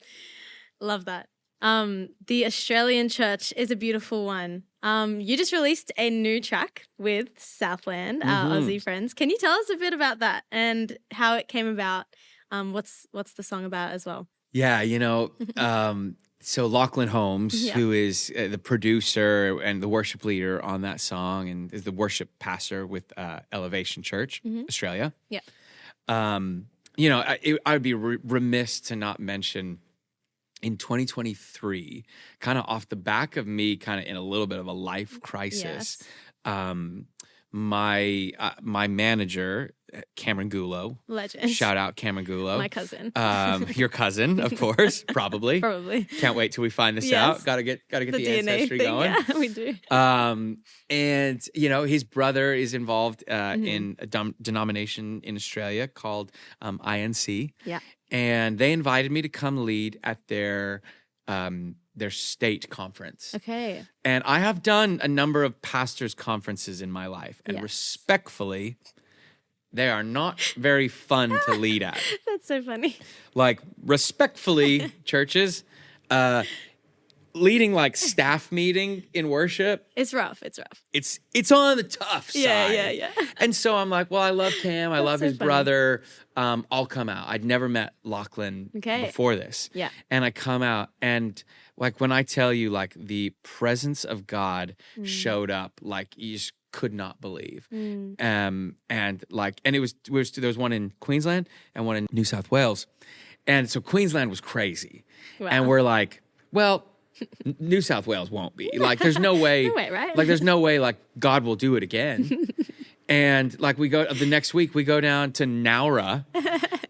Speaker 1: Love that. The Australian church is a beautiful one. You just released a new track with Southland, our Aussie friends. Can you tell us a bit about that and how it came about? What's the song about as well?
Speaker 2: Yeah, so Lachlan Holmes, who is the producer and the worship leader on that song and is the worship pastor with Elevation Church, Australia.
Speaker 1: Yeah.
Speaker 2: I would be remiss to not mention in 2023, kind of off the back of me kind of in a little bit of a life crisis, my manager, Cameron Gulo.
Speaker 1: Legend.
Speaker 2: Shout out Cameron Gulo.
Speaker 1: My cousin.
Speaker 2: Your cousin, of course, probably.
Speaker 1: Probably.
Speaker 2: Can't wait till we find this out. Gotta get the ancestry
Speaker 1: thing,
Speaker 2: going.
Speaker 1: Yeah, we do.
Speaker 2: And his brother is involved in a denomination in Australia called INC.
Speaker 1: Yeah.
Speaker 2: And they invited me to come lead at their state conference.
Speaker 1: Okay.
Speaker 2: And I have done a number of pastors' conferences in my life, and respectfully, they are not very fun to lead at.
Speaker 1: That's so funny.
Speaker 2: Like, respectfully, churches, leading like staff meeting in worship.
Speaker 1: It's rough.
Speaker 2: It's on the tough side.
Speaker 1: Yeah.
Speaker 2: And so I'm like, well, I love Cam. I love his brother. I'll come out. I'd never met Lachlan before this.
Speaker 1: Yeah.
Speaker 2: And I come out and like when I tell you like the presence of God showed up, like you just could not believe. And it was there was one in Queensland and one in New South Wales. And so Queensland was crazy.
Speaker 1: Wow.
Speaker 2: And we're like, well, New South Wales won't be. Like, there's no way.
Speaker 1: No way, right?
Speaker 2: Like, there's no way, like, God will do it again. And, like, we go, the next week, we go down to Nowra.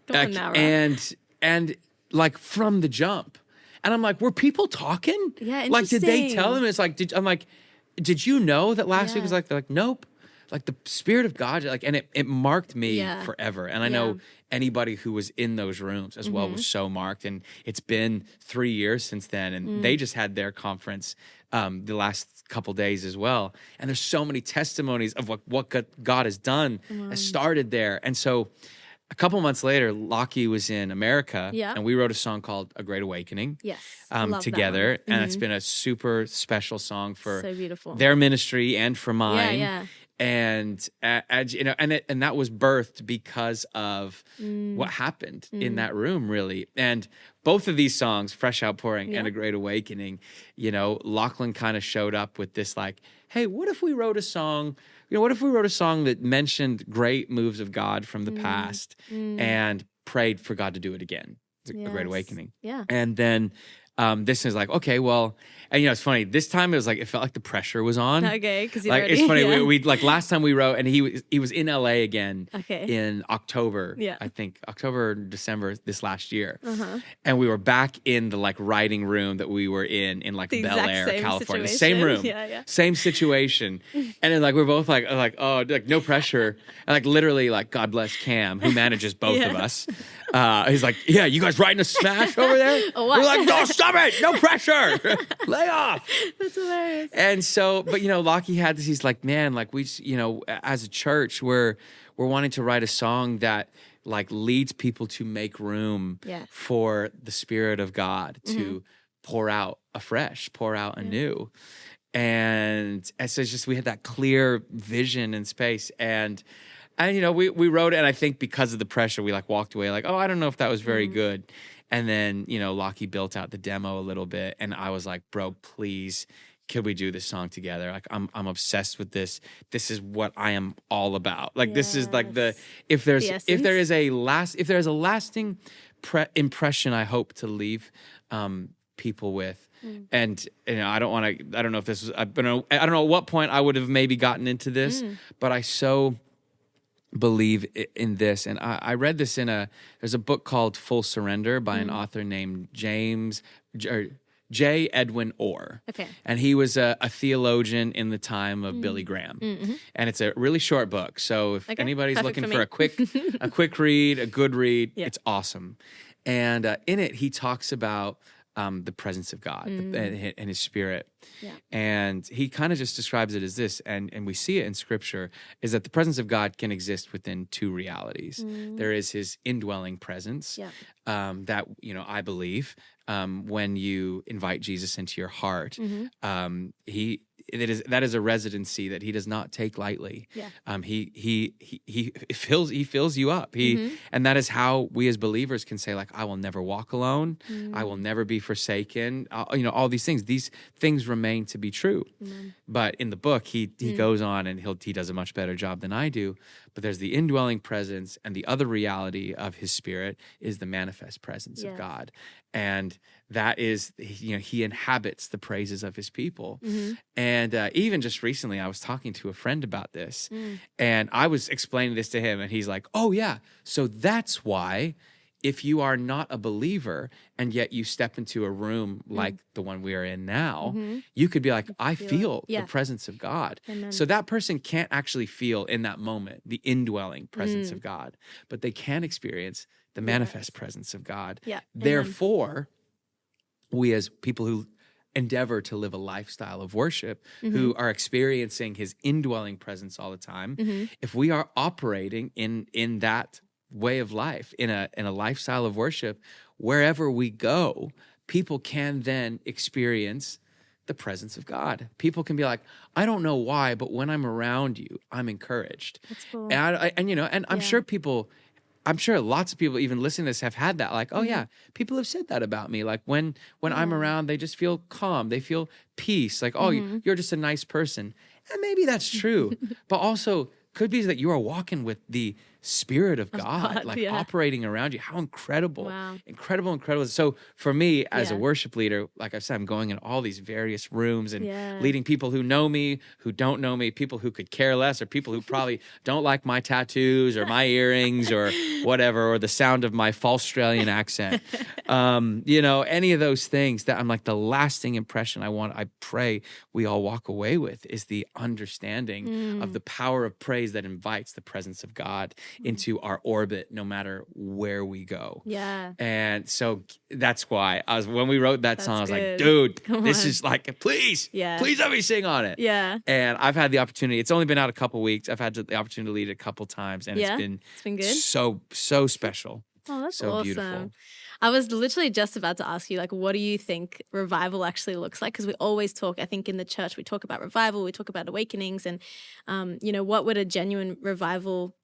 Speaker 1: Nowra.
Speaker 2: And, like, from the jump. And I'm like, were people talking?
Speaker 1: Yeah,
Speaker 2: like, did they tell them? It's like, did you know that last week was like, they're like, nope. Like, the Spirit of God, like, and it marked me forever. And I know anybody who was in those rooms as well was so marked. And it's been 3 years since then. And they just had their conference the last couple days as well. And there's so many testimonies of what God has done, has started there. And so a couple months later, Lockie was in America.
Speaker 1: Yeah.
Speaker 2: And we wrote a song called A Great Awakening.
Speaker 1: Yes.
Speaker 2: Together. And it's been a super special song for
Speaker 1: so beautiful.
Speaker 2: Their ministry and for mine.
Speaker 1: Yeah.
Speaker 2: And that was birthed because of what happened in that room, really. And both of these songs, Fresh Outpouring and A Great Awakening, Lachlan kind of showed up with this like, hey, what if we wrote a song? What if we wrote a song that mentioned great moves of God from the past and prayed for God to do it again? A Great Awakening.
Speaker 1: Yeah.
Speaker 2: And then this is like, okay, well, and it's funny. This time it was like it felt like the pressure was on.
Speaker 1: Okay, because
Speaker 2: like it's funny. We like last time we wrote, and he was in LA again.
Speaker 1: Okay.
Speaker 2: In October.
Speaker 1: Yeah.
Speaker 2: I think October, December this last year. And we were back in the like writing room that we were in like Bel Air, California.
Speaker 1: Situation.
Speaker 2: Same room.
Speaker 1: Yeah.
Speaker 2: Same situation. And then like we're both like oh, like no pressure. And like literally like God bless Cam who manages both of us. He's like, yeah, you guys writing a smash over there? We're like, no, stop it, no pressure, lay off.
Speaker 1: That's hilarious.
Speaker 2: And so, but Lockie had this. He's like, man, like we, as a church, we're wanting to write a song that like leads people to make room for the Spirit of God to pour out afresh, pour out anew. And so it's just we had that clear vision and space and we wrote it, and I think because of the pressure, we like walked away like, oh, I don't know if that was very good. And then, Lockie built out the demo a little bit, and I was like, bro, please, could we do this song together? Like, I'm obsessed with this. This is what I am all about. Like, this is like if there is a lasting impression I hope to leave people with. And I don't know if this was, I don't know at what point I would have maybe gotten into this, but I so believe in this. And I read this there's a book called Full Surrender by an author named J. Edwin Orr.
Speaker 1: Okay.
Speaker 2: And he was a theologian in the time of Billy Graham. And it's a really short book. So if anybody's looking for a quick read, a good read, it's awesome. And in it, he talks about the presence of God and His Spirit.
Speaker 1: Yeah.
Speaker 2: And he kind of just describes it as this, and we see it in Scripture, is that the presence of God can exist within two realities. There is His indwelling presence that, I believe, when you invite Jesus into your heart, that is a residency that He does not take lightly.
Speaker 1: Yeah.
Speaker 2: He fills you up. And that is how we as believers can say, like, I will never walk alone. I will never be forsaken. All these things. These things remain to be true. But in the book, he goes on and he does a much better job than I do. But there's the indwelling presence, and the other reality of His Spirit is the manifest presence of God. And that is, He inhabits the praises of His people. And even just recently, I was talking to a friend about this, and I was explaining this to him, and he's like, oh yeah, so that's why if you are not a believer and yet you step into a room like the one we are in now, you could be like, I feel the presence of God.
Speaker 1: Amen.
Speaker 2: So that person can't actually feel in that moment the indwelling presence of God, but they can experience the manifest presence of God.
Speaker 1: Yeah.
Speaker 2: Therefore, we as people who endeavor to live a lifestyle of worship, who are experiencing His indwelling presence all the time, if we are operating in that way of life, in a lifestyle of worship, wherever we go, people can then experience the presence of God. People can be like, I don't know why, but when I'm around you, I'm encouraged.
Speaker 1: That's cool.
Speaker 2: And I'm sure lots of people even listening to this have had that, like, oh yeah, people have said that about me. Like when I'm around, they just feel calm. They feel peace. Like, oh, you're just a nice person. And maybe that's true, but also could be that you are walking with the Spirit of God, like operating around you. How incredible.
Speaker 1: Wow.
Speaker 2: Incredible. So for me as a worship leader, like I said, I'm going in all these various rooms and leading people who know me, who don't know me, people who could care less, or people who probably don't like my tattoos or my earrings or whatever, or the sound of my false Australian accent. Any of those things, that I'm like, the lasting impression I pray we all walk away with is the understanding of the power of praise that invites the presence of God into our orbit, no matter where we go.
Speaker 1: Yeah.
Speaker 2: And so that's why when we wrote that song, I was
Speaker 1: good.
Speaker 2: like, dude,
Speaker 1: Come
Speaker 2: this
Speaker 1: on.
Speaker 2: is like, please let me sing on it.
Speaker 1: Yeah.
Speaker 2: And I've had the opportunity. It's only been out a couple weeks. I've had the opportunity to lead it a couple times, and it's been
Speaker 1: good.
Speaker 2: so special.
Speaker 1: Oh, that's
Speaker 2: so
Speaker 1: awesome.
Speaker 2: beautiful.
Speaker 1: I was literally just about to ask you, like, what do you think revival actually looks like? Because we always talk, I think in the church, we talk about revival, we talk about awakenings, and, what would a genuine revival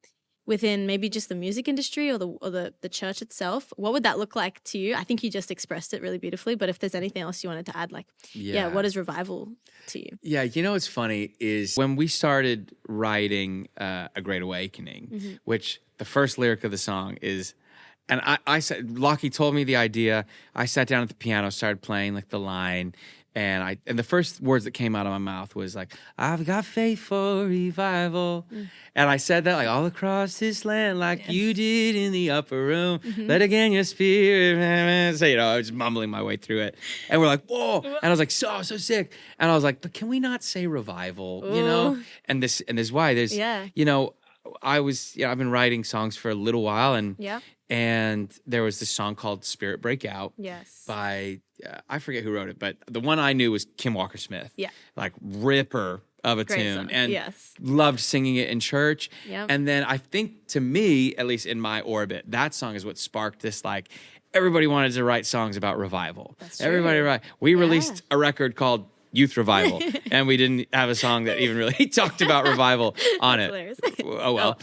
Speaker 1: within maybe just the music industry or the church itself, what would that look like to you? I think you just expressed it really beautifully, but if there's anything else you wanted to add, like, what is revival to you? Yeah,
Speaker 2: what's funny is when we started writing A Great Awakening, which the first lyric of the song is, and I said, Lockie told me the idea. I sat down at the piano, started playing like the line, and the first words that came out of my mouth was like, I've got faith for revival. And I said that like all across this land, like you did in the upper room. Let again your spirit. So, I was mumbling my way through it. And we're like, whoa. And I was like, so sick. And I was like, but can we not say revival? And this is why there's, I've been writing songs for a little while, and there was this song called Spirit Breakout by, I forget who wrote it, but the one I knew was Kim Walker-Smith. Yeah. Like ripper of a
Speaker 1: Great
Speaker 2: tune.
Speaker 1: song.
Speaker 2: And loved singing it in church.
Speaker 1: Yep.
Speaker 2: And then I think, to me, at least in my orbit, that song is what sparked this, like, everybody wanted to write songs about revival.
Speaker 1: That's true.
Speaker 2: Everybody we released a record called Youth Revival, and we didn't have a song that even really talked about revival on it.
Speaker 1: Hilarious.
Speaker 2: Oh well.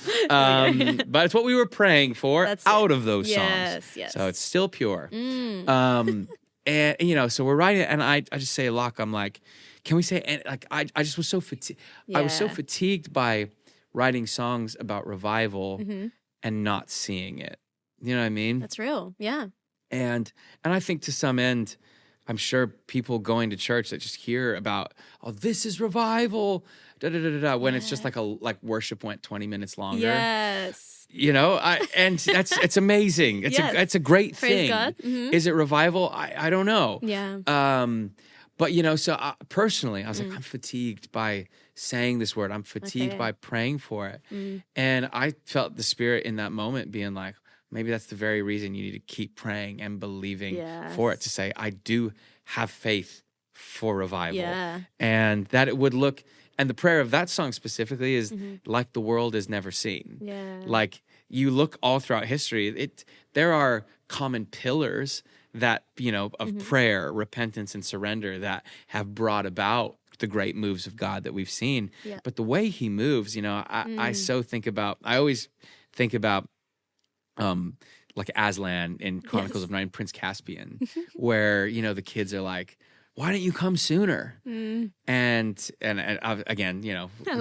Speaker 2: But it's what we were praying for out of those songs.
Speaker 1: Yes.
Speaker 2: So it's still pure. And so we're writing it, and I just say, Locke, I'm like, can we say, and like I just was so fatigued. I was so fatigued by writing songs about revival and not seeing it. You know what I mean?
Speaker 1: That's real. Yeah.
Speaker 2: And I think to some end, I'm sure people going to church that just hear about, oh, this is revival, when it's just like worship went 20 minutes longer.
Speaker 1: Yes.
Speaker 2: And it's amazing. It's a great
Speaker 1: Praise
Speaker 2: thing.
Speaker 1: God.
Speaker 2: Is it revival? I don't know.
Speaker 1: Yeah.
Speaker 2: But so personally, I was like, I'm fatigued by saying this word. I'm fatigued by praying for it. And I felt the Spirit in that moment being like, maybe that's the very reason you need to keep praying and believing
Speaker 1: Yes.
Speaker 2: for it, to say, I do have faith for revival.
Speaker 1: Yeah.
Speaker 2: And that it would look, and the prayer of that song specifically is like the world has never seen.
Speaker 1: Yeah.
Speaker 2: Like you look all throughout history, there are common pillars that, of prayer, repentance, and surrender that have brought about the great moves of God that we've seen.
Speaker 1: Yeah.
Speaker 2: But the way he moves, I always think about like Aslan in Chronicles of Narnia, Prince Caspian, where, the kids are like, why didn't you come sooner? And again,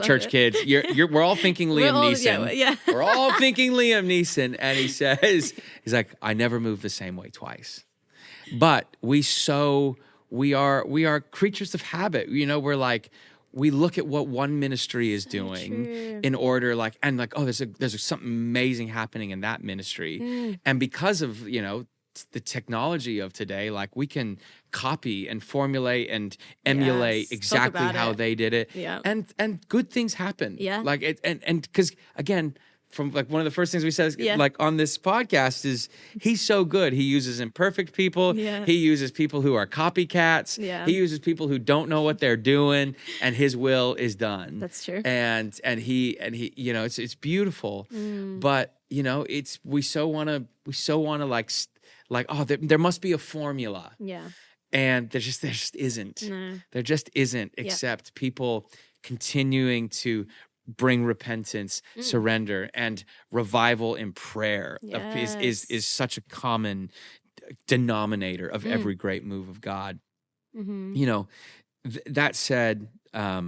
Speaker 2: church kids, we're all thinking Liam Neeson.
Speaker 1: Yeah.
Speaker 2: We're all thinking Liam Neeson. And he says, he's like, I never moved the same way twice. But we are creatures of habit. We're like, we look at what one ministry is doing in order, oh, there's something amazing happening in that ministry. And because of, the technology of today, like we can copy and formulate and emulate exactly how they did it.
Speaker 1: Yeah.
Speaker 2: And good things happen.
Speaker 1: Yeah.
Speaker 2: Like it, and because again, from like one of the first things we said, like on this podcast, is he's so good. He uses imperfect people.
Speaker 1: Yeah.
Speaker 2: He uses people who are copycats.
Speaker 1: Yeah.
Speaker 2: He uses people who don't know what they're doing, and his will is done.
Speaker 1: That's true.
Speaker 2: And he, it's beautiful. But we so want to like, oh, there must be a formula.
Speaker 1: Yeah.
Speaker 2: And there just isn't.
Speaker 1: No.
Speaker 2: There just isn't, except people continuing to bring repentance, surrender, and revival in prayer. Is such a common denominator of every great move of God. That said, I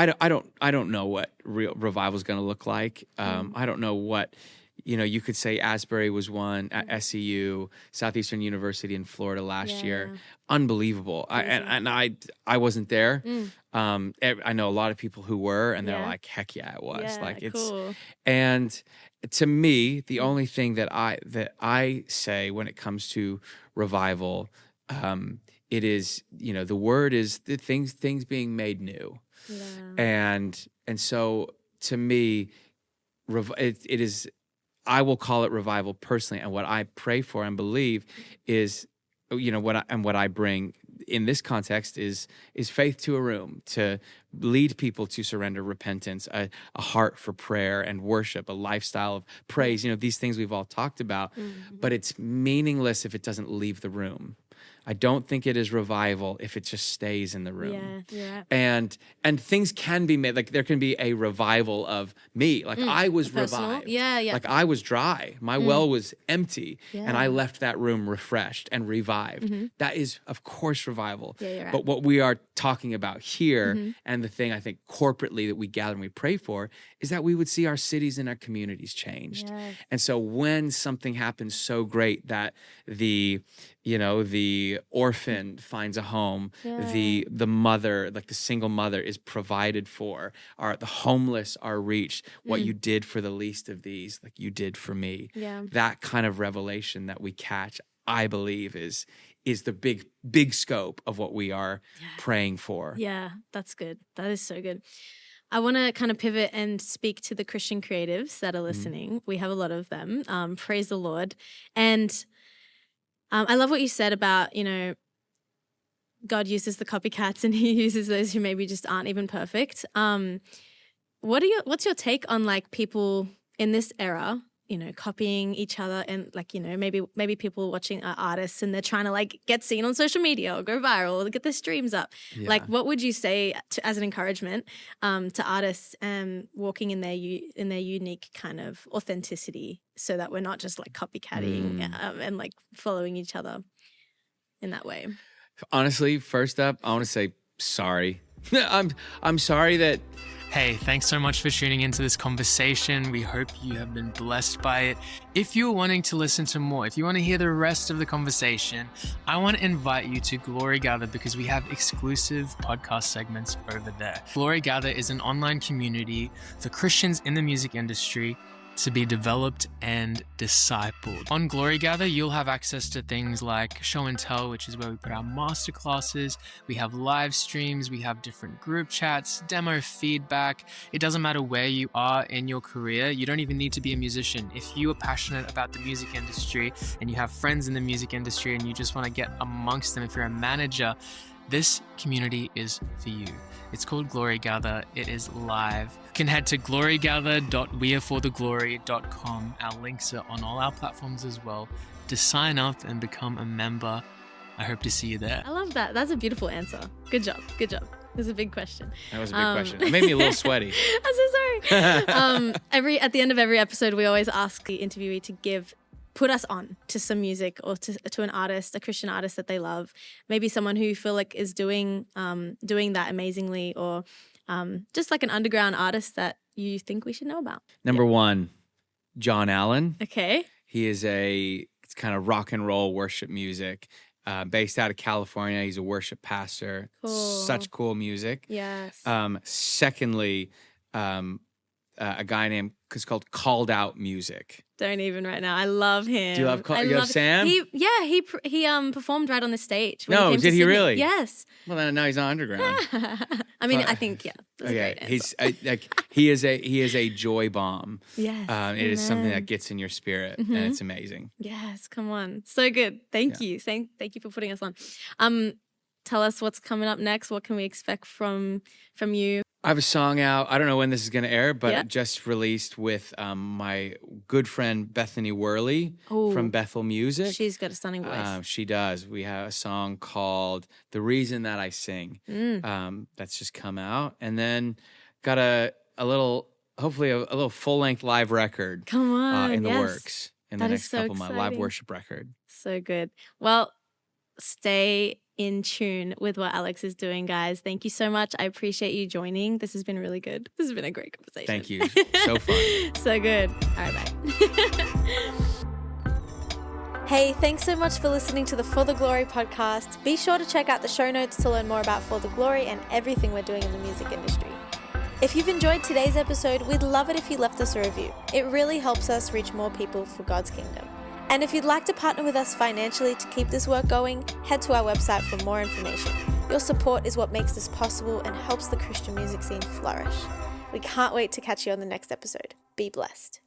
Speaker 2: don't know what real revival is going to look like. I don't know what. You could say Asbury was one at SEU, Southeastern University in Florida last year. Unbelievable. I wasn't there. I know a lot of people who were, and they're like, heck yeah, it was.
Speaker 1: Cool.
Speaker 2: And to me, the only thing that I say when it comes to revival, it is, the word is the things being made new. Yeah. And so to me, it is, I will call it revival personally, and what I pray for and believe is, what I bring in this context is faith to a room, to lead people to surrender, repentance, a heart for prayer and worship, a lifestyle of praise. These things we've all talked about, but it's meaningless if it doesn't leave the room. I don't think it is revival if it just stays in the room.
Speaker 1: Yeah.
Speaker 2: And things can be made, like there can be a revival of me. Like I was revived.
Speaker 1: Yeah.
Speaker 2: Like I was dry. My well was empty. And I left that room refreshed and revived. That is, of course, revival.
Speaker 1: Yeah, you're right.
Speaker 2: But what we are talking about here, and the thing I think corporately that we gather and we pray for, is that we would see our cities and our communities changed.
Speaker 1: Yes.
Speaker 2: And so when something happens so great that the orphan finds a home, the mother, like the single mother, is provided for, the homeless are reached, what you did for the least of these, like you did for me.
Speaker 1: Yeah.
Speaker 2: That kind of revelation that we catch, I believe, is the big scope of what we are praying for.
Speaker 1: Yeah, that's good. That is so good. I want to kind of pivot and speak to the Christian creatives that are listening. We have a lot of them. Praise the Lord. And I love what you said about, God uses the copycats and he uses those who maybe just aren't even perfect. What's your take on like people in this era, copying each other, and like, maybe people watching are artists and they're trying to like get seen on social media or go viral or get their streams up.
Speaker 2: Yeah.
Speaker 1: Like, what would you say as an encouragement to artists walking in their unique kind of authenticity, so that we're not just like copycatting and like following each other in that way?
Speaker 2: Honestly, first up, I want to say sorry. I'm sorry that.
Speaker 4: Hey, thanks so much for tuning into this conversation. We hope you have been blessed by it. If you're wanting to listen to more, if you want to hear the rest of the conversation, I want to invite you to Glory Gather, because we have exclusive podcast segments over there. Glory Gather is an online community for Christians in the music industry, to be developed and discipled. On Glory Gather, you'll have access to things like Show and Tell, which is where we put our masterclasses. We have live streams, we have different group chats, demo feedback. It doesn't matter where you are in your career. You don't even need to be a musician. If you are passionate about the music industry and you have friends in the music industry and you just want to get amongst them, if you're a manager, this community is for you. It's called Glory Gather. It is live. You can head to glorygather.wearefortheglory.com. Our links are on all our platforms as well to sign up and become a member. I hope to see you there.
Speaker 1: I love that. That's a beautiful answer. Good job. Good job. It was a big question.
Speaker 2: That was a big question. It made me a little sweaty.
Speaker 1: I'm so sorry. At the end of every episode, we always ask the interviewee to put us on to some music or to an artist, a Christian artist that they love, maybe someone who you feel like is doing that amazingly, or just like an underground artist that you think we should know about.
Speaker 2: Number one, John Allen.
Speaker 1: Okay.
Speaker 2: He is it's kind of rock and roll worship music, based out of California. He's a worship pastor.
Speaker 1: Cool.
Speaker 2: Such cool music.
Speaker 1: Yes.
Speaker 2: Secondly, a guy named, it's called Called Out Music.
Speaker 1: Don't even right now. I love him.
Speaker 2: Do you love Sam?
Speaker 1: He performed right on the stage.
Speaker 2: No, did he really?
Speaker 1: Yes.
Speaker 2: Well, then now he's on underground.
Speaker 1: I mean, I think
Speaker 2: Okay, he is a joy bomb.
Speaker 1: Yes.
Speaker 2: It is something that gets in your spirit, and it's amazing.
Speaker 1: Yes, come on, so good. Thank you. Thank you for putting us on. Tell us what's coming up next. What can we expect from you?
Speaker 2: I have a song out. I don't know when this is going to air, but just released with my good friend Bethany Worley from Bethel Music.
Speaker 1: She's got a stunning voice.
Speaker 2: She does. We have a song called "The Reason That I Sing." That's just come out, and then got hopefully a little full length live record.
Speaker 1: Come on,
Speaker 2: in the works in the next couple months. Live
Speaker 1: exciting.
Speaker 2: worship record.
Speaker 1: So good. Well, stay in tune with what Alex is doing, guys. Thank you so much. I appreciate you joining. This has been really good. This has been a great conversation.
Speaker 2: Thank you. So fun.
Speaker 1: So good. All right, bye.
Speaker 3: Hey, thanks so much for listening to the For the Glory podcast. Be sure to check out the show notes to learn more about For the Glory and everything we're doing in the music industry. If you've enjoyed today's episode, we'd love it if you left us a review. It really helps us reach more people for God's kingdom. And if you'd like to partner with us financially to keep this work going, head to our website for more information. Your support is what makes this possible and helps the Christian music scene flourish. We can't wait to catch you on the next episode. Be blessed.